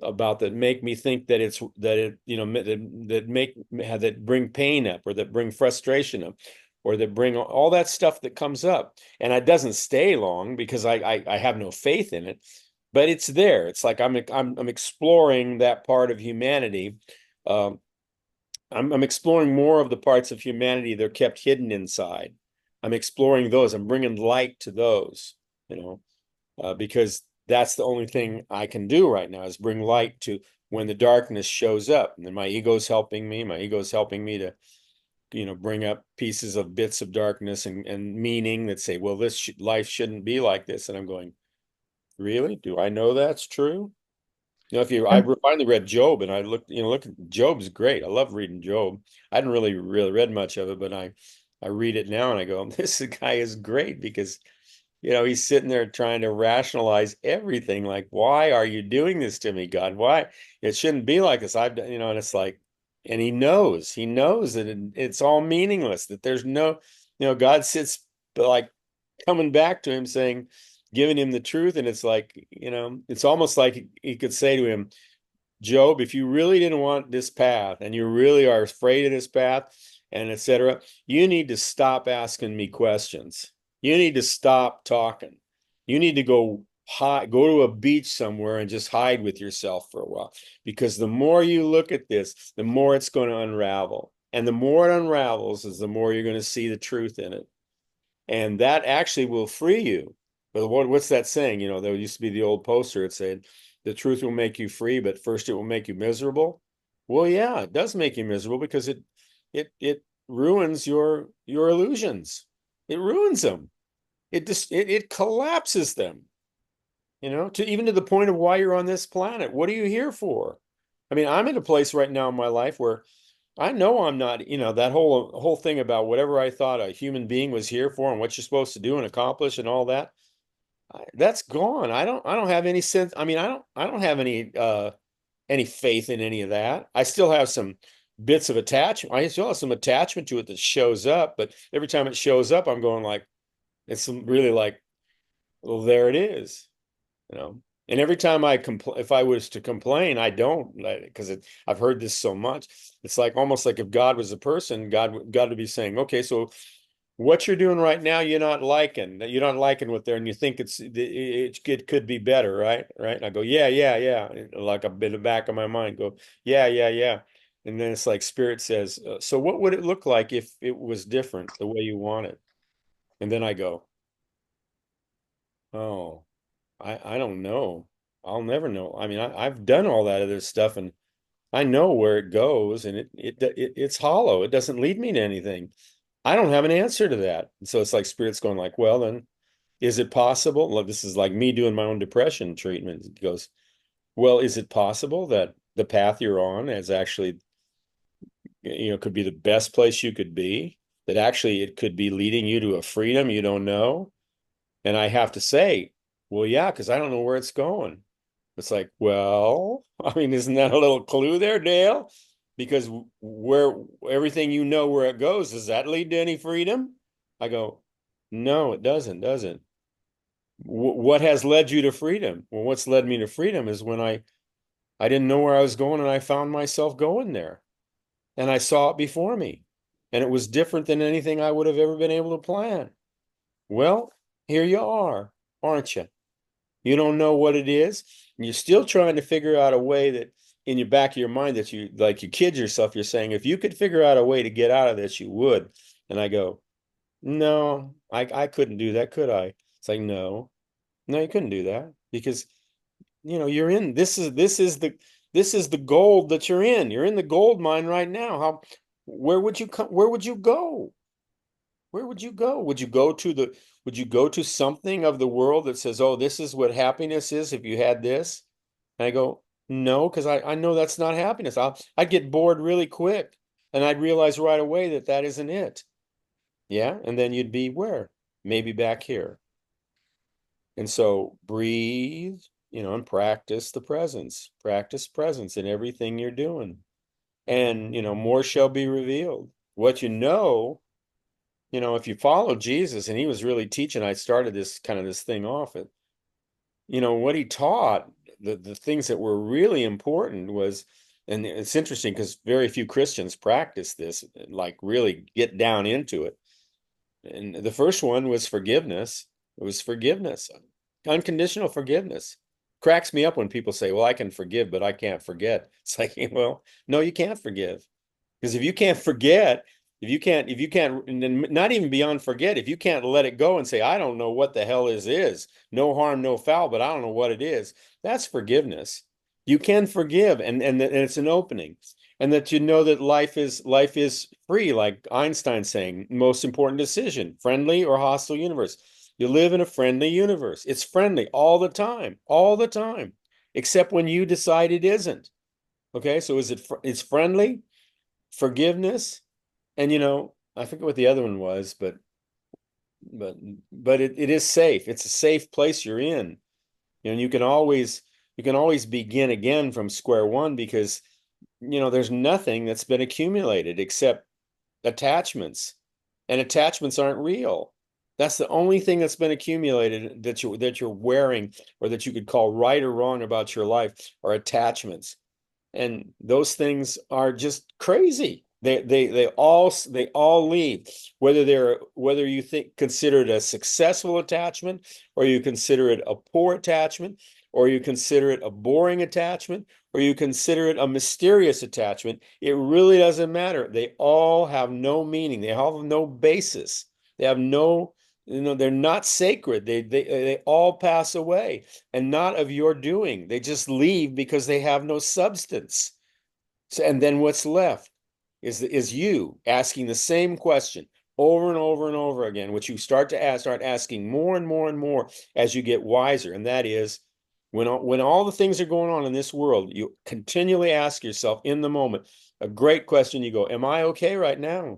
that make me think that it's that it that bring pain up, or that bring frustration up, or that bring all that stuff that comes up, and it doesn't stay long because I have no faith in it, but it's there. It's like I'm exploring that part of humanity. um, I'm exploring more of the parts of humanity that are kept hidden inside. I'm exploring those. I'm bringing light to those, you know, because that's the only thing I can do right now, is bring light to when the darkness shows up. And then my ego's helping me. My ego's helping me to, bring up pieces of bits of darkness and meaning that say, well, this life shouldn't be like this. And I'm going, really? Do I know that's true? I And finally read Job, and I look, Job's great. I love reading Job. I hadn't really read much of it, but I read it now and I go, this guy is great, because he's sitting there trying to rationalize everything. Like, why are you doing this to me, God? Why? It shouldn't be like this. I've done, and it's like, and he knows that it's all meaningless, that there's no, God sits like coming back to him saying, giving him the truth. And it's like, it's almost like he could say to him, Job, if you really didn't want this path and you really are afraid of this path and etc., you need to stop asking me questions. You need to stop talking. You need to go to a beach somewhere and just hide with yourself for a while. Because the more you look at this, the more it's going to unravel. And the more it unravels is the more you're going to see the truth in it. And that actually will free you. But what's that saying? There used to be the old poster. It said, "The truth will make you free, but first it will make you miserable." Well, yeah, it does make you miserable, because it ruins your illusions. It ruins them. It collapses them. To the point of why you're on this planet. What are you here for? I mean, I'm in a place right now in my life where I know I'm not, that whole thing about whatever I thought a human being was here for and what you're supposed to do and accomplish and all that. That's gone. I don't have any sense. I mean, I don't have any faith in any of that. I still have some bits of attachment. I still have some attachment to it that shows up, but every time it shows up, I'm going like, it's really like, well, there it is, you know. And every time if I was to complain, I don't, because I've heard this so much. It's like almost like if God was a person, God would be saying, okay, so what you're doing right now, you're not liking what there, and you think it could be better, right? Right. And I go, yeah, yeah, yeah. Like a bit of back of my mind go, yeah, yeah, yeah. And then it's like Spirit says, so what would it look like if it was different the way you want it? And then I go, oh, I don't know. I'll never know. I mean, I've done all that other stuff, and I know where it goes, and it's hollow. It doesn't lead me to anything. I don't have an answer to that. And so it's like Spirit's going like, well, then is it possible? Look, this is like me doing my own depression treatment. It goes, well, is it possible that the path you're on is actually, could be the best place you could be? That actually it could be leading you to a freedom you don't know? And I have to say, well, yeah, because I don't know where it's going. It's like, well, I mean, isn't that a little clue there, Dale? Because where everything you know where it goes, does that lead to any freedom? I go, no, it doesn't, does it? What has led you to freedom? Well, what's led me to freedom is when I didn't know where I was going and I found myself going there and I saw it before me and it was different than anything I would have ever been able to plan. Well, here you are, aren't you? You don't know what it is, and you're still trying to figure out a way that in your back of your mind that you like you kid yourself, you're saying, if you could figure out a way to get out of this, you would. And I go, no, I couldn't do that, could I? It's like, no, you couldn't do that because you're in this is the gold that you're in. You're in the gold mine right now. Where would you come? Where would you go? Where would you go? Would you go to something of the world that says, oh, this is what happiness is if you had this? And I go, no, because I know that's not happiness. I'd get bored really quick and I'd realize right away that that isn't it. Yeah. And then you'd be where? Maybe back here. And so breathe, and practice the presence. Practice presence in everything you're doing. And, more shall be revealed. What if you follow Jesus, and he was really teaching, I started this thing off at, what he taught, the things that were really important was, and it's interesting because very few Christians practice this, like really get down into it. And the first one was forgiveness. It was forgiveness, unconditional forgiveness. Cracks me up when people say, well, I can forgive, but I can't forget. It's like, well, no, you can't forgive. Because if you can't forget, if you can't, and then not even beyond forget, if you can't let it go and say, I don't know what the hell is, no harm, no foul, but I don't know what it is, that's forgiveness. You can forgive, and it's an opening, and that that life is free, like Einstein saying, most important decision, friendly or hostile universe. You live in a friendly universe. It's friendly all the time, except when you decide it isn't. Okay, so it's friendly, forgiveness, and I forget what the other one was, but but it is safe. It's a safe place you're in. And you can always begin again from square one because there's nothing that's been accumulated except attachments. And attachments aren't real. That's the only thing that's been accumulated that you're wearing or that you could call right or wrong about your life are attachments. And those things are just crazy. They all leave, whether you consider it a successful attachment, or you consider it a poor attachment, or you consider it a boring attachment, or you consider it a mysterious attachment. It really doesn't matter. They all have no meaning. They all have no basis. They have no, they're not sacred. They all pass away and not of your doing. They just leave because they have no substance. So, and then what's left is you asking the same question over and over and over again, which you start asking more and more and more as you get wiser. And that is when all the things are going on in this world, you continually ask yourself in the moment a great question. You go, am I okay right now?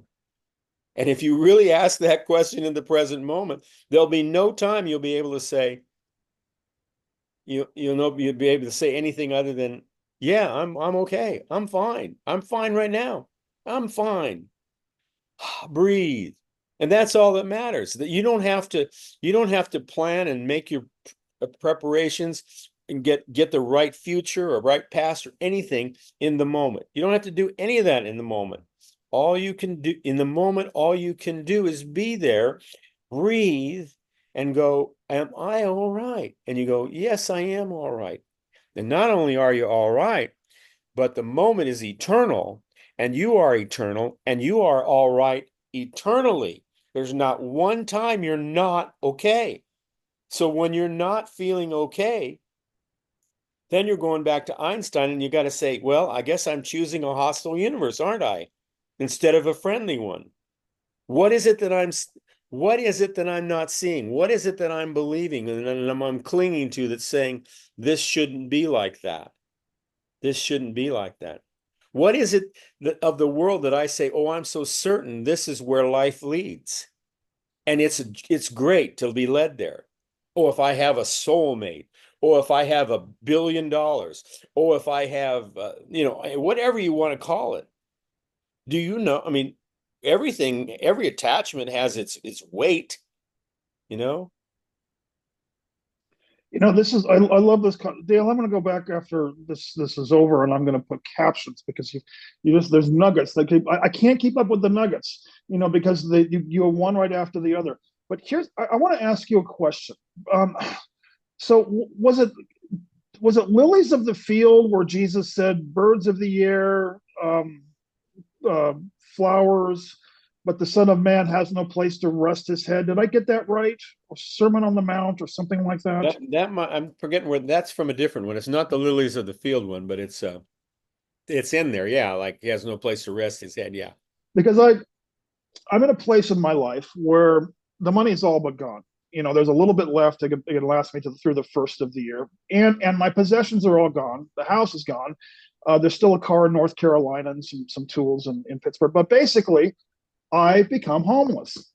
And if you really ask that question in the present moment, there'll be no time you'll be able to say, you'll be able to say anything other than, yeah, I'm okay. I'm fine right now. I'm fine. Breathe. And that's all that matters. That you don't have to plan and make your preparations and get the right future or right past or anything in the moment. You don't have to do any of that in the moment. All you can do in the moment, all you can do is be there, breathe, and go, am I all right? And you go, yes, I am all right. And not only are you all right, but the moment is eternal. and you are eternal, and you are all right eternally. There's not one time you're not okay. So when you're not feeling okay, then you're going back to Einstein and you got to say, well, I guess I'm choosing a hostile universe, aren't I? Instead of a friendly one. What is it that what is it that I'm not seeing? What is it that I'm believing and I'm clinging to that's saying this shouldn't be like that? This shouldn't be like that. What is it of the world that I say, oh, I'm so certain this is where life leads? And it's great to be led there. Or if I have a soulmate, or if I have $1 billion, or if I have, whatever you want to call it. Do you know? I mean, every attachment has its weight, you know? This is I love this, Dale. I'm going to go back after this is over, and I'm going to put captions because you just there's nuggets. Like I can't keep up with the nuggets, because you are one right after the other. But I want to ask you a question. So was it lilies of the field where Jesus said birds of the air, uh, flowers, but the Son of Man has no place to rest his head? Did I get that right? Or Sermon on the Mount or something like that? I'm forgetting where that's from, a different one. It's not the lilies of the field one, but it's in there. Yeah, like he has no place to rest his head. Yeah. Because I'm in a place in my life where the money is all but gone. There's a little bit left. It can last me through the first of the year, and my possessions are all gone. The house is gone. There's still a car in North Carolina and some tools in Pittsburgh. But basically, I've become homeless.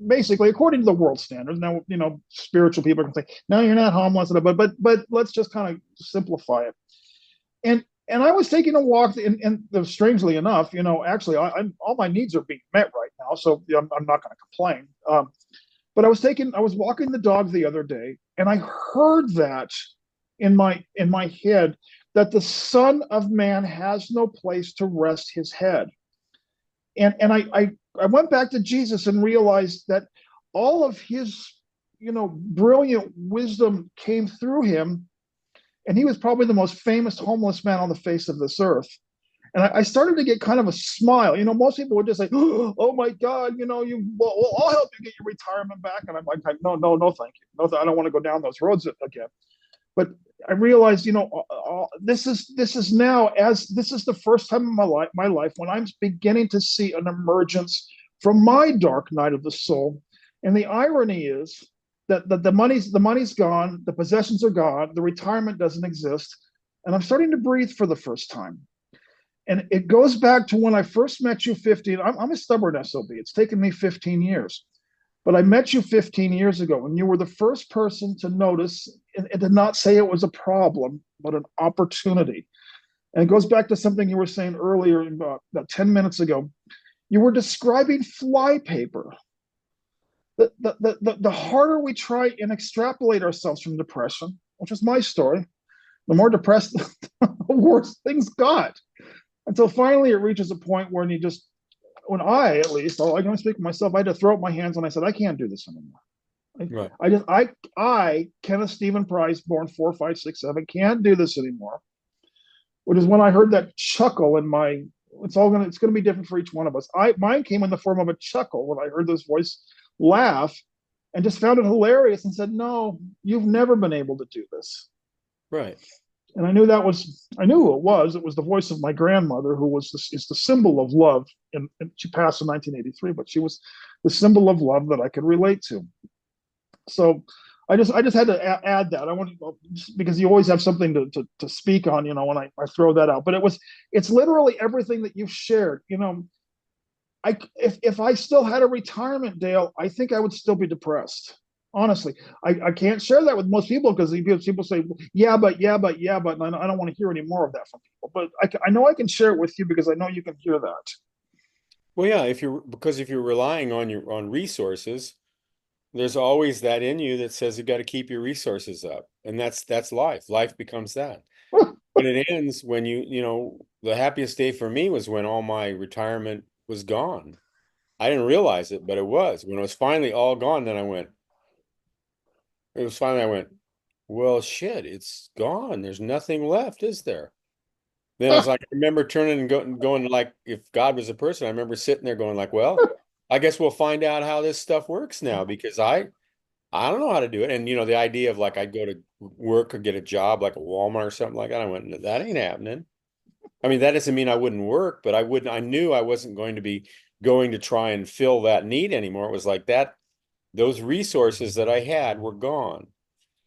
Basically, according to the world standards. Now, spiritual people can say, "No, you're not homeless," but let's just kind of simplify it. And I was taking a walk, and strangely enough, actually, all my needs are being met right now, so I'm not going to complain. But I was walking the dog the other day, and I heard that in my head that the Son of Man has no place to rest his head. And I went back to Jesus and realized that all of his brilliant wisdom came through him, and he was probably the most famous homeless man on the face of this earth. And I started to get kind of a smile. Most people would just say, "Oh my God, I'll help you get your retirement back." And I'm like, "No, no, no, thank you. No, I don't want to go down those roads again." But I realized, this is now, as this is the first time in my life when I'm beginning to see an emergence from my dark night of the soul. And the irony is that the money's gone, the possessions are gone, the retirement doesn't exist, and I'm starting to breathe for the first time. And it goes back to when I first met you 15. I'm a stubborn SOB. It's taken me 15 years. But I met you 15 years ago, and you were the first person to notice and to not say it was a problem, but an opportunity. And it goes back to something you were saying earlier, about 10 minutes ago. You were describing flypaper. The harder we try and extrapolate ourselves from depression, which is my story, the more depressed, the worse things got. Until finally it reaches a point where when I, at least, I can only speak for myself, I had to throw up my hands and I said, I can't do this anymore. Right. Kenneth Stephen Price, born 4, 5, 6, 7, can't do this anymore. Which is when I heard that chuckle in my, it's going to be different for each one of us. Mine came in the form of a chuckle when I heard this voice laugh, and just found it hilarious and said, "No, you've never been able to do this." Right. And I knew who it was. It was the voice of my grandmother, who is the symbol of love. And she passed in 1983, but she was the symbol of love that I could relate to. So I just had to add that. I want because you always have something to speak on, when I throw that out. But it's literally everything that you've shared. If I still had a retirement, Dale, I think I would still be depressed. Honestly, I can't share that with most people because people say, "Yeah, but, yeah, but, yeah, but," and I don't want to hear any more of that from people. But I know I can share it with you because I know you can hear that. Well, yeah, if you're relying on resources, there's always that in you that says you got to keep your resources up. And that's life. Life becomes that. But it ends when the happiest day for me was when all my retirement was gone. I didn't realize it, but it was. When it was finally all gone, then I went, well, shit, it's gone. There's nothing left, is there? Then I was like, I remember turning and going like, if God was a person, I remember sitting there going like, well, I guess we'll find out how this stuff works now because I don't know how to do it. And the idea of like I'd go to work or get a job like a Walmart or something like that. I went, that ain't happening. I mean, that doesn't mean I wouldn't work, but I knew I wasn't going to be going to try and fill that need anymore. It was like that, those resources that I had were gone.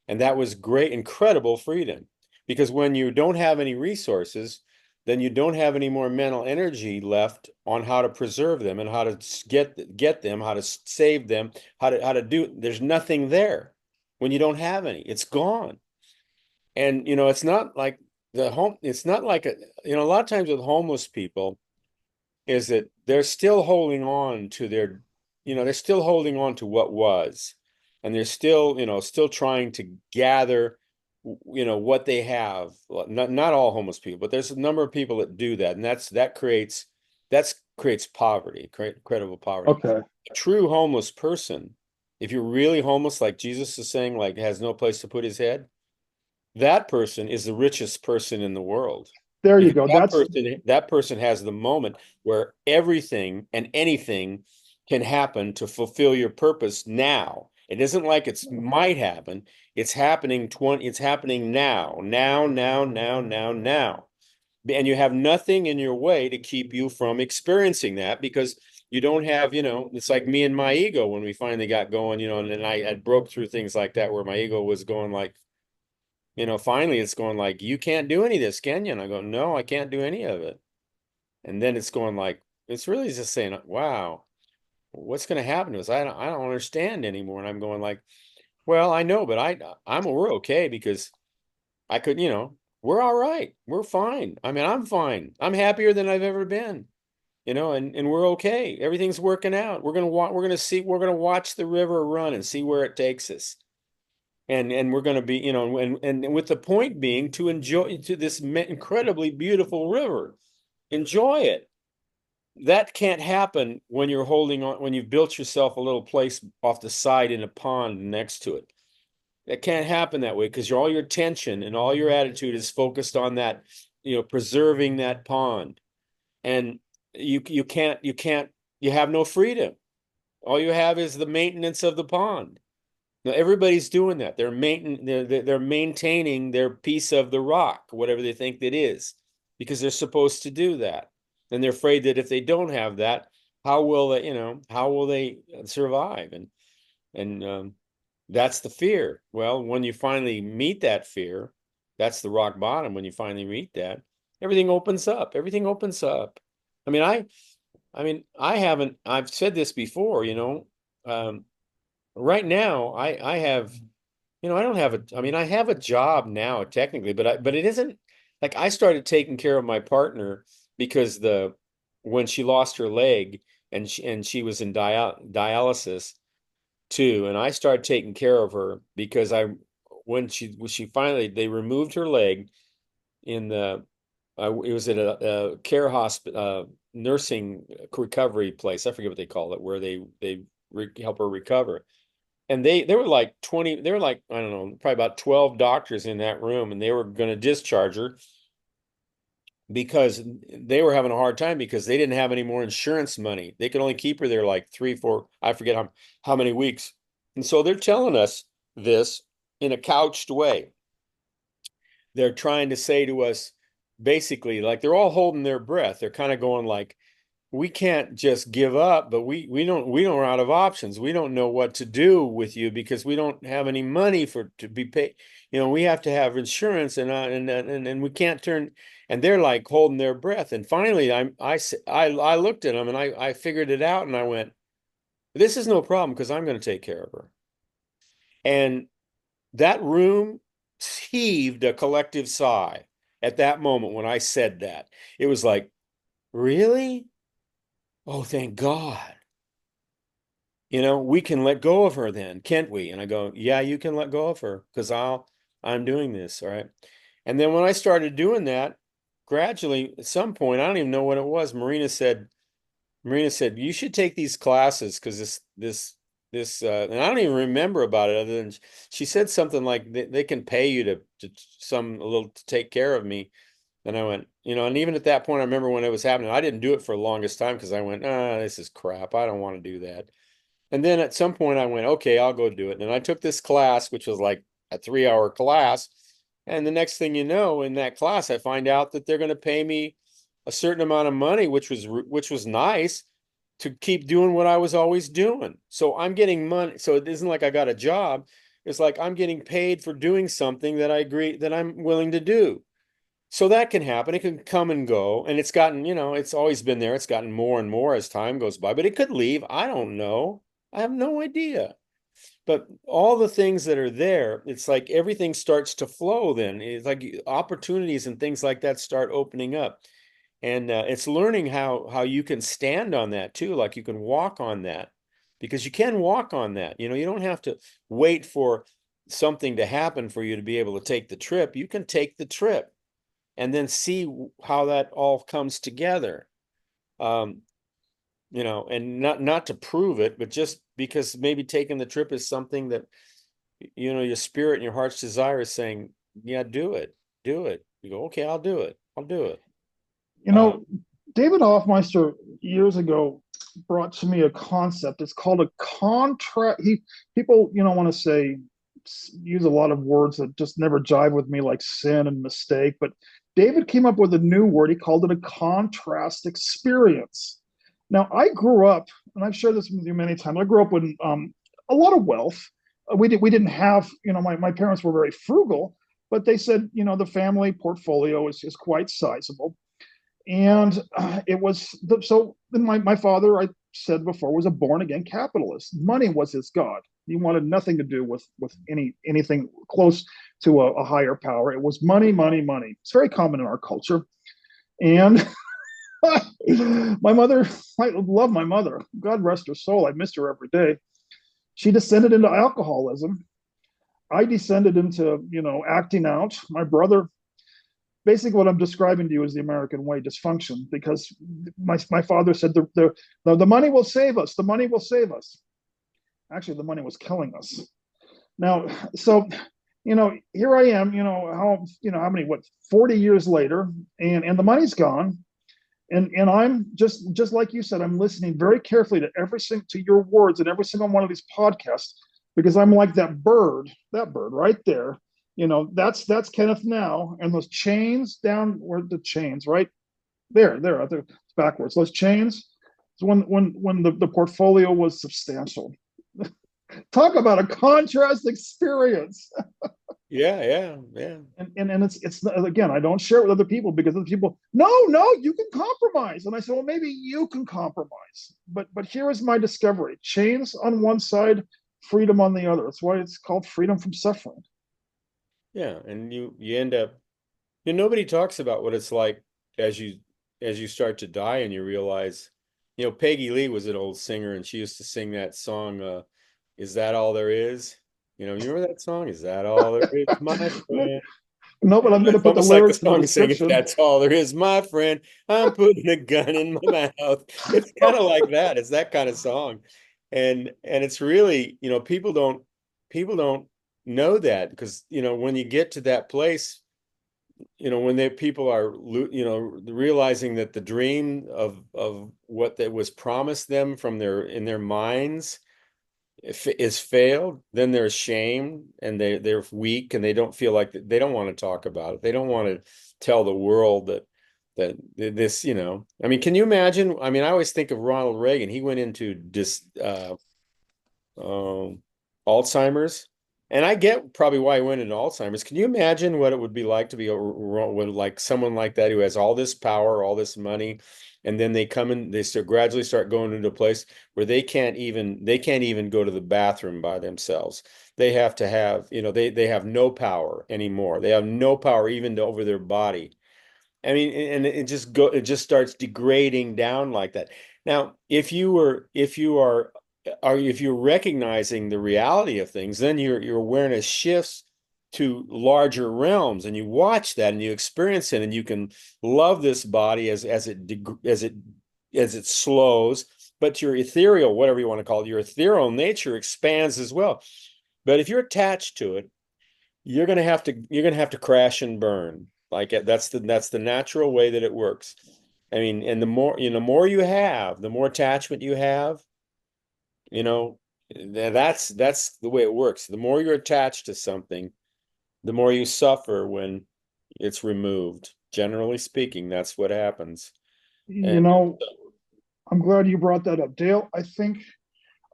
And that was great, incredible freedom. Because when you don't have any resources, then you don't have any more mental energy left on how to preserve them and how to get them, how to save them, how to do. There's nothing there when you don't have any. It's gone. And it's not like it's not like a lot of times with homeless people is that they're still holding on to they're still holding on to what was, and they're still, still trying to gather, what they have. Well, not all homeless people, but there's a number of people that do that, and that creates poverty, incredible poverty. Okay. A true homeless person, if you're really homeless, like Jesus is saying, like has no place to put his head, that person is the richest person in the world. There you Because go. that person has the moment where everything and anything can happen to fulfill your purpose now. It isn't like it's might happen. It's happening now. Now, now, now, now, now. And you have nothing in your way to keep you from experiencing that because you don't have, it's like me and my ego when we finally got going, and then I broke through things like that where my ego was going like, finally it's going like, you can't do any of this, can you? And I go, no, I can't do any of it. And then it's going like, it's really just saying, wow, what's going to happen to us? I don't understand anymore. And I'm going like, well, I know, but we're okay because I could, we're all right. We're fine. I mean, I'm fine. I'm happier than I've ever been, and we're okay. Everything's working out. We're going to watch the river run and see where it takes us. And we're going to be, and with the point being to enjoy to this incredibly beautiful river, enjoy it. That can't happen when you're holding on, when you've built yourself a little place off the side in a pond next to it. That can't happen that way because all your attention and all your attitude is focused on that, preserving that pond. And you have no freedom. All you have is the maintenance of the pond. Now everybody's doing that. They're maintaining their piece of the rock, whatever they think that is, because they're supposed to do that. And they're afraid that if they don't have that, how will they survive? And that's the fear. Well, when you finally meet that fear, that's the rock bottom. When you finally meet that, everything opens up. Everything opens up. I mean, I've said this before, um, right now I have, I don't have I mean, I have a job now technically, but it isn't like I started taking care of my partner because when she lost her leg and she was in dialysis too, and I started taking care of her because when she finally they removed her leg in the it was at a care hospital, nursing recovery place. I forget what they call it, where they help her recover. And they were like 20, they were like, I don't know, probably about 12 doctors in that room, and they were going to discharge her because they were having a hard time because they didn't have any more insurance money. They could only keep her there like 3, 4, I forget how many weeks. And so they're telling us this in a couched way. They're trying to say to us basically, like they're all holding their breath. They're kind of going like, we can't just give up, but we don't are out of options. We don't know what to do with you because we don't have any money to be paid. We have to have insurance and we can't turn. And they're like holding their breath. And finally, I looked at them and I figured it out and I went, this is no problem because I'm going to take care of her. And that room heaved a collective sigh at that moment when I said that. It was like, really? Oh, thank God. We can let go of her then, can't we? And I go, yeah, you can let go of her because I'm doing this. All right. And then when I started doing that, gradually, at some point, I don't even know what it was. Marina said, you should take these classes because and I don't even remember about it other than she said something like they can pay you to take care of me. And I went, and even at that point, I remember when it was happening, I didn't do it for the longest time because I went, this is crap. I don't want to do that. And then at some point I went, okay, I'll go do it. And I took this class, which was like a 3 hour class. And the next thing you know, in that class, I find out that they're going to pay me a certain amount of money, which was nice to keep doing what I was always doing. So I'm getting money. So it isn't like I got a job. It's like I'm getting paid for doing something that I agree that I'm willing to do. So that can happen. It can come and go. And it's gotten, it's always been there. It's gotten more and more as time goes by, but it could leave. I don't know. I have no idea. But all the things that are there, it's like everything starts to flow then. It's like opportunities and things like that start opening up. And it's learning how you can stand on that too. Like you can walk on that because you can walk on that. You don't have to wait for something to happen for you to be able to take the trip. You can take the trip and then see how that all comes together. Um, and not to prove it, but just because maybe taking the trip is something that, your spirit and your heart's desire is saying, yeah, do it, do it. You go, okay, I'll do it. I'll do it. You Uh, know, David Hoffmeister years ago brought to me a concept. It's called a contrast. People, want to say use a lot of words that just never jive with me, like sin and mistake. But David came up with a new word. He called it a contrast experience. Now, I grew up, and I've shared this with you many times. I grew up with a lot of wealth. We didn't have, my parents were very frugal, but they said, the family portfolio is quite sizable. And it was so then my father, I said before, was a born again capitalist. Money was his god. He wanted nothing to do with anything close to a higher power. It was money, money, money. It's very common in our culture. And my mother, I love my mother. God rest her soul. I missed her every day. She descended into alcoholism. I descended into, acting out. My brother, basically what I'm describing to you is the American way dysfunction, because my father said the money will save us. The money will save us. Actually, the money was killing us. Now, so here I am. How many 40 years later, and the money's gone, and I'm just like you said, I'm listening very carefully to to your words and every single one of these podcasts, because I'm like that bird right there. That's Kenneth now, and those chains down where the chains right there, it's backwards. Those chains, when the portfolio was substantial. Talk about a contrast experience. yeah, yeah, yeah. And it's again, I don't share it with other people because other people, no, you can compromise. And I said, well, maybe you can compromise. But here is my discovery: chains on one side, freedom on the other. That's why it's called freedom from suffering. Yeah. And you end up, nobody talks about what it's like as you start to die and you realize, Peggy Lee was an old singer and she used to sing that song, Is That All There Is? You remember that song? Is that all there is, my friend? No, but And I'm going to it's put the almost like the lyrics in the song saying, if description. that's all there is, my friend, I'm putting a gun in my mouth. It's kind of like that. It's that kind of song. And it's really, people don't know that because, when you get to that place, when people are, realizing that the dream of what that was promised them from in their minds is failed, then they're ashamed and they're weak and they don't feel like they don't want to talk about it. They don't want to tell the world that this, I mean, can you imagine? I mean, I always think of Ronald Reagan. He went into um, Alzheimer's, and I get probably why he went into Alzheimer's. Can you imagine what it would be like to be like someone like that who has all this power, all this money, and then they come in, they gradually start going into a place where they can't even go to the bathroom by themselves. They have to have, they have no power anymore. They have no power even over their body. I mean, and it just starts degrading down like that. Now, if you're recognizing the reality of things, then your awareness shifts to larger realms, and you watch that and you experience it, and you can love this body as it slows, but your ethereal, whatever you want to call it, your ethereal nature expands as well. But if you're attached to it, you're gonna have to crash and burn. Like that's the natural way that it works. I mean, and the more, more you have, the more attachment you have, you know, that's the way it works. The more you're attached to something, the more you suffer when it's removed. Generally speaking, that's what happens. You And know, I'm glad you brought that up, Dale. I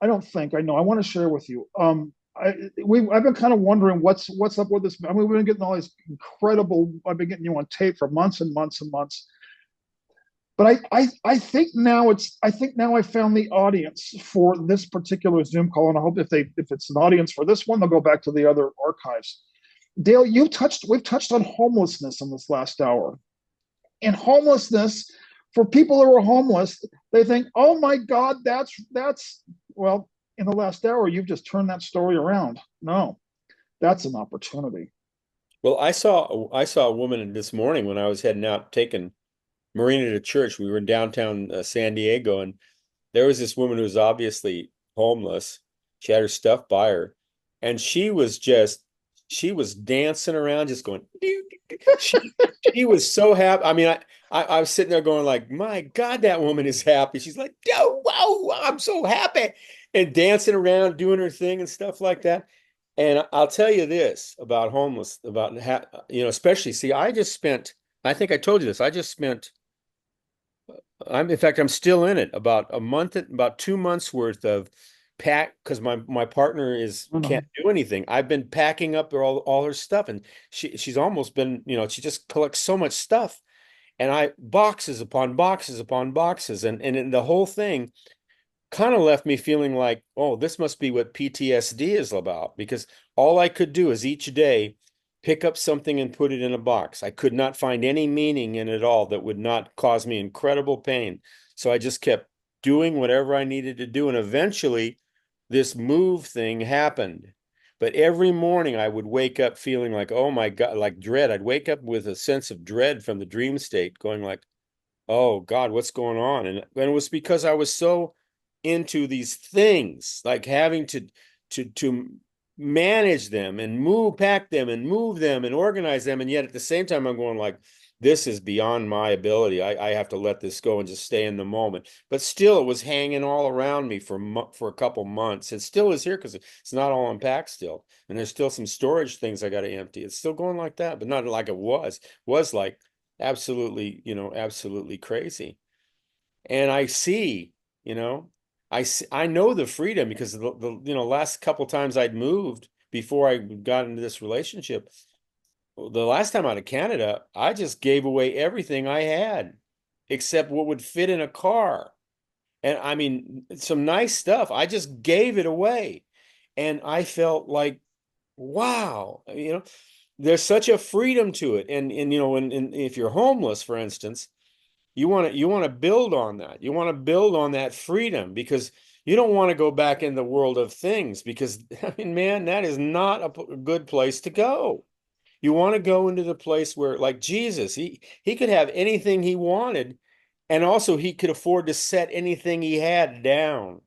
don't think I know. I want to share with you. I've been kind of wondering what's up with this. I mean, we've been getting all these incredible. I've been getting you on tape for months and months and months. But I think now I found the audience for this particular Zoom call, and I hope if it's an audience for this one, they'll go back to the other archives. Dale, we've touched on homelessness in this last hour, and homelessness for people who are homeless, they think, oh my God, that's well, in the last hour, you've just turned that story around. No, that's an opportunity. well, I saw a woman this morning when I was heading out taking Marina to church. We were in downtown San Diego, and there was this woman who was obviously homeless. She had her stuff by her, and she was dancing around, just going. She was so happy. I mean, I was sitting there going like, my God, that woman is happy. She's like, oh, wow, I'm so happy, and dancing around, doing her thing and stuff like that. And I'll tell you this about homeless, about especially. See, I think I told you this. I just spent in fact, I'm still in it. About 2 months worth of pack because my partner is No, can't no. do anything. I've been packing up all her stuff, and she's almost been, she just collects so much stuff, and I boxes upon boxes upon boxes, and the whole thing kind of left me feeling like, oh, this must be what PTSD is about, because all I could do is each day pick up something and put it in a box. I could not find any meaning in it all that would not cause me incredible pain. So I just kept doing whatever I needed to do. And eventually, this move thing happened. But every morning I would wake up feeling like, oh my God, like dread. I'd wake up with a sense of dread from the dream state, going like, oh God, what's going on? And it was because I was so into these things, like having to manage them and pack them and move them and organize them. And yet at the same time, I'm going like, this is beyond my ability. I have to let this go and just stay in the moment. But still, it was hanging all around me for a couple months. It still is here because it's not all unpacked still, and there's still some storage things I got to empty. It's still going like that, but not like it was like absolutely, absolutely crazy. And I see, you know, I know the freedom because the last couple times I'd moved before I got into this relationship, the last time out of Canada, I just gave away everything I had except what would fit in a car. And I mean, some nice stuff. I just gave it away. And I felt like, wow, there's such a freedom to it. And if you're homeless, for instance, you want to build on that. You want to build on that freedom because you don't want to go back in the world of things because I mean, man, that is not a good place to go. You want to go into the place where, like Jesus, he could have anything he wanted, and also he could afford to set anything he had down.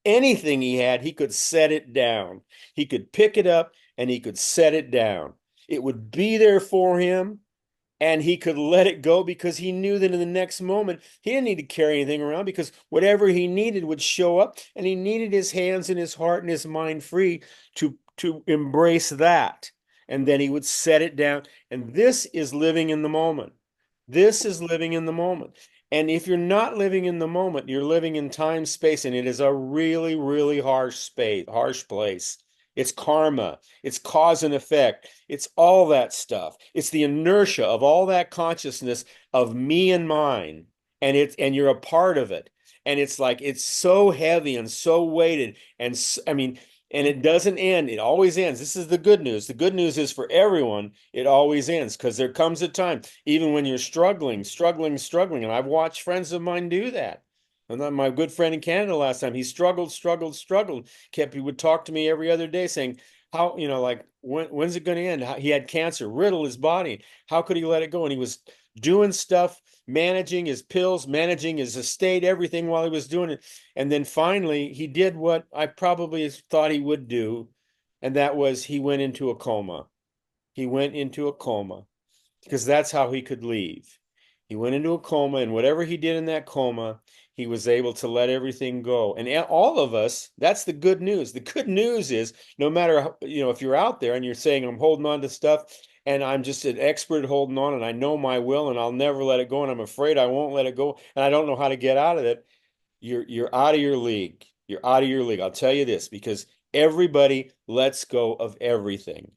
Anything he had, he could set it down. He could pick it up and he could set it down. It would be there for him, and he could let it go because he knew that in the next moment he didn't need to carry anything around because whatever he needed would show up, and he needed his hands and his heart and his mind free to embrace that, and then he would set it down. And this is living in the moment. This is living in the moment. And if you're not living in the moment, you're living in time space, and it is a really, really harsh place. It's karma, it's cause and effect, it's all that stuff. It's the inertia of all that consciousness of me and mine, and you're a part of it. And it's like it's so heavy and so weighted, and I mean, and it doesn't end. It always ends. This is the good news. The good news is for everyone, it always ends because there comes a time, even when you're struggling, and I've watched friends of mine do that. And then my good friend in Canada last time, he struggled. He would talk to me every other day saying, how, like, when's it going to end? He had cancer, riddled his body. How could he let it go? And he was doing stuff, managing his pills, managing his estate, everything while he was doing it. And then finally, he did what I probably thought he would do, and that was he went into a coma. He went into a coma. because that's how he could leave. He went into a coma, and whatever he did in that coma, he was able to let everything go. And all of us, that's the good news. The good news is no matter how, if you're out there and you're saying, I'm holding on to stuff and I'm just an expert at holding on and I know my will and I'll never let it go and I'm afraid I won't let it go and I don't know how to get out of it, you're out of your league. You're out of your league. I'll tell you this, because everybody lets go of everything.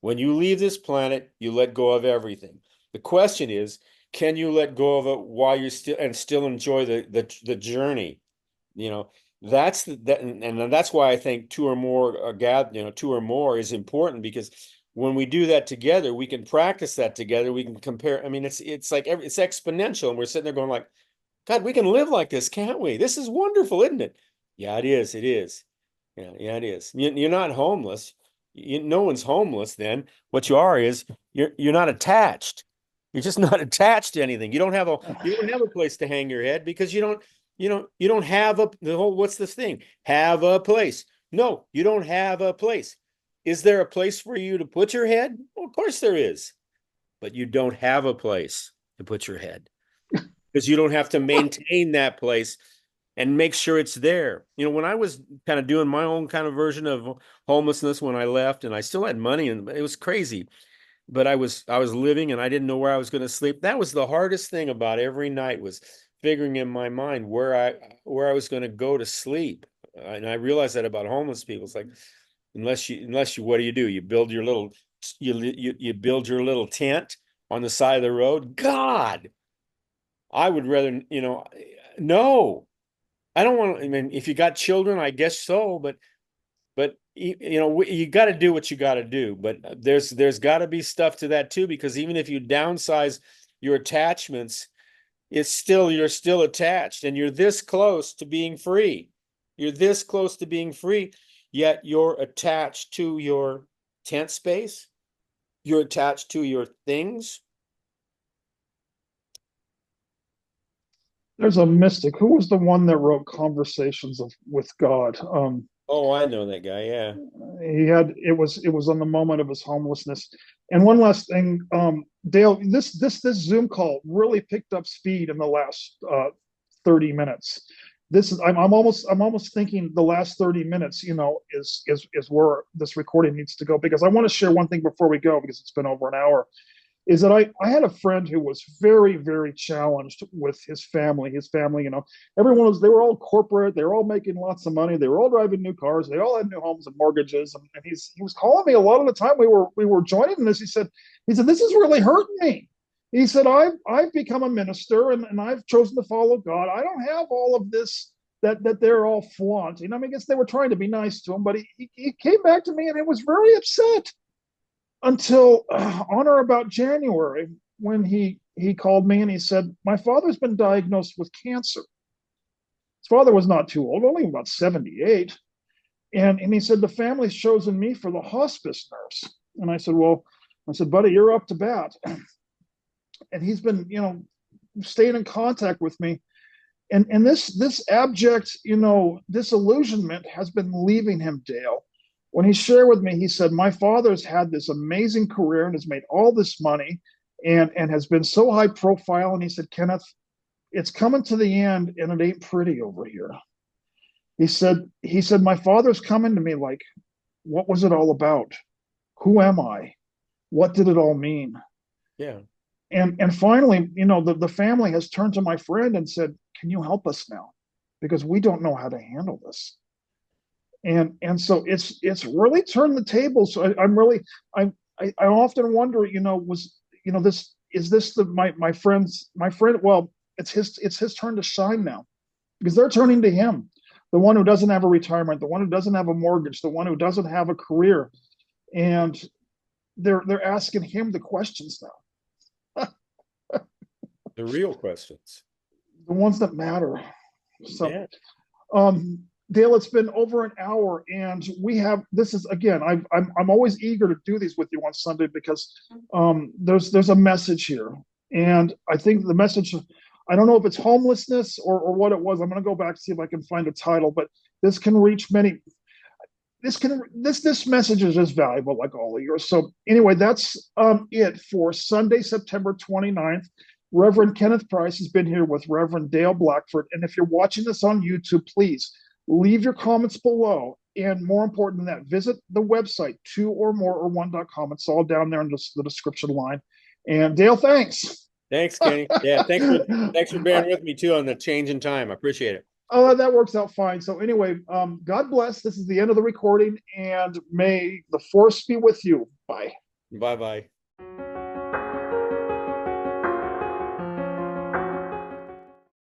When you leave this planet, you let go of everything. The question is, can you let go of it while you're still enjoy the journey? That's that's why I think two or more is important, because when we do that together, we can practice that together. We can compare. I mean, it's like it's exponential, and we're sitting there going like, God, we can live like this, can't we? This is wonderful, isn't it? Yeah, it is. It is. Yeah, it is. You're not homeless. No one's homeless then. What you are is you're not attached. You're just not attached to anything. You don't have a place to hang your head, because you don't have the whole, what's this thing? Have a place. No, you don't have a place. Is there a place for you to put your head? Well, of course there is. But you don't have a place to put your head, because you don't have to maintain that place and make sure it's there. When I was kind of doing my own kind of version of homelessness when I left, and I still had money, and it was crazy, but I was living and I didn't know where I was going to sleep. That was the hardest thing about every night, was figuring in my mind where I was going to go to sleep. And I realized that about homeless people. It's like, unless you, what do? You build your little you build your little tent on the side of the road. God, I would rather, no. I don't want to. I mean, if you got children, I guess so, but you got to do what you got to do. But there's got to be stuff to that too, because even if you downsize your attachments, you're still attached, and you're this close to being free. You're this close to being free, yet you're attached to your tent space. You're attached to your things. There's a mystic. Who was the one that wrote Conversations with God? Oh, I know that guy. Yeah. It was on the moment of his homelessness. And one last thing, Dale, this Zoom call really picked up speed in the last 30 minutes. I'm almost thinking the last 30 minutes, is where this recording needs to go, because I want to share one thing before we go, because it's been over an hour. Is that I had a friend who was very, very challenged with his family. They were all corporate, they were all making lots of money, they were all driving new cars, they all had new homes and mortgages. And he was calling me a lot of the time we were joining this. He said, this is really hurting me. He said, I've become a minister, and I've chosen to follow God. I don't have all of this that they're all flaunting. I mean, I guess they were trying to be nice to him, but he came back to me and he was very upset, until on or about January, when he called me and he said, my father's been diagnosed with cancer. His father was not too old, only about 78. And he said, the family's chosen me for the hospice nurse. And I said, buddy, you're up to bat. And he's been, staying in contact with me. And this abject, disillusionment has been leaving him, Dale. When he shared with me, he said, my father's had this amazing career and has made all this money and has been so high profile. And he said, Kenneth, it's coming to the end and it ain't pretty over here. He said, my father's coming to me like, what was it all about? Who am I? What did it all mean? Yeah. And finally, the family has turned to my friend and said, can you help us now? Because we don't know how to handle this. And so it's really turned the table. So I often wonder, my friend? Well, it's his turn to shine now, because they're turning to him, the one who doesn't have a retirement, the one who doesn't have a mortgage, the one who doesn't have a career, and they're asking him the questions now, The real questions, the ones that matter. So, yeah. Dale, it's been over an hour, and this is, again, I'm always eager to do these with you on Sunday, because there's a message here, and I think the message, I don't know if it's homelessness or what it was. I'm going to go back to see if I can find a title, but this can reach many. this message is just valuable, like all of yours. So anyway, that's it for Sunday, September 29th. Reverend Kenneth Price has been here with Reverend Dale Blackford. And if you're watching this on YouTube, please leave your comments below. And more important than that, visit the website, 2ormoreor1.com. It's all down there in the description line. And Dale, thanks. Thanks, Kenny. Yeah, thanks for bearing with me too on the change in time. I appreciate it. Oh, that works out fine. So anyway, God bless. This is the end of the recording, and may the force be with you. Bye. Bye-bye.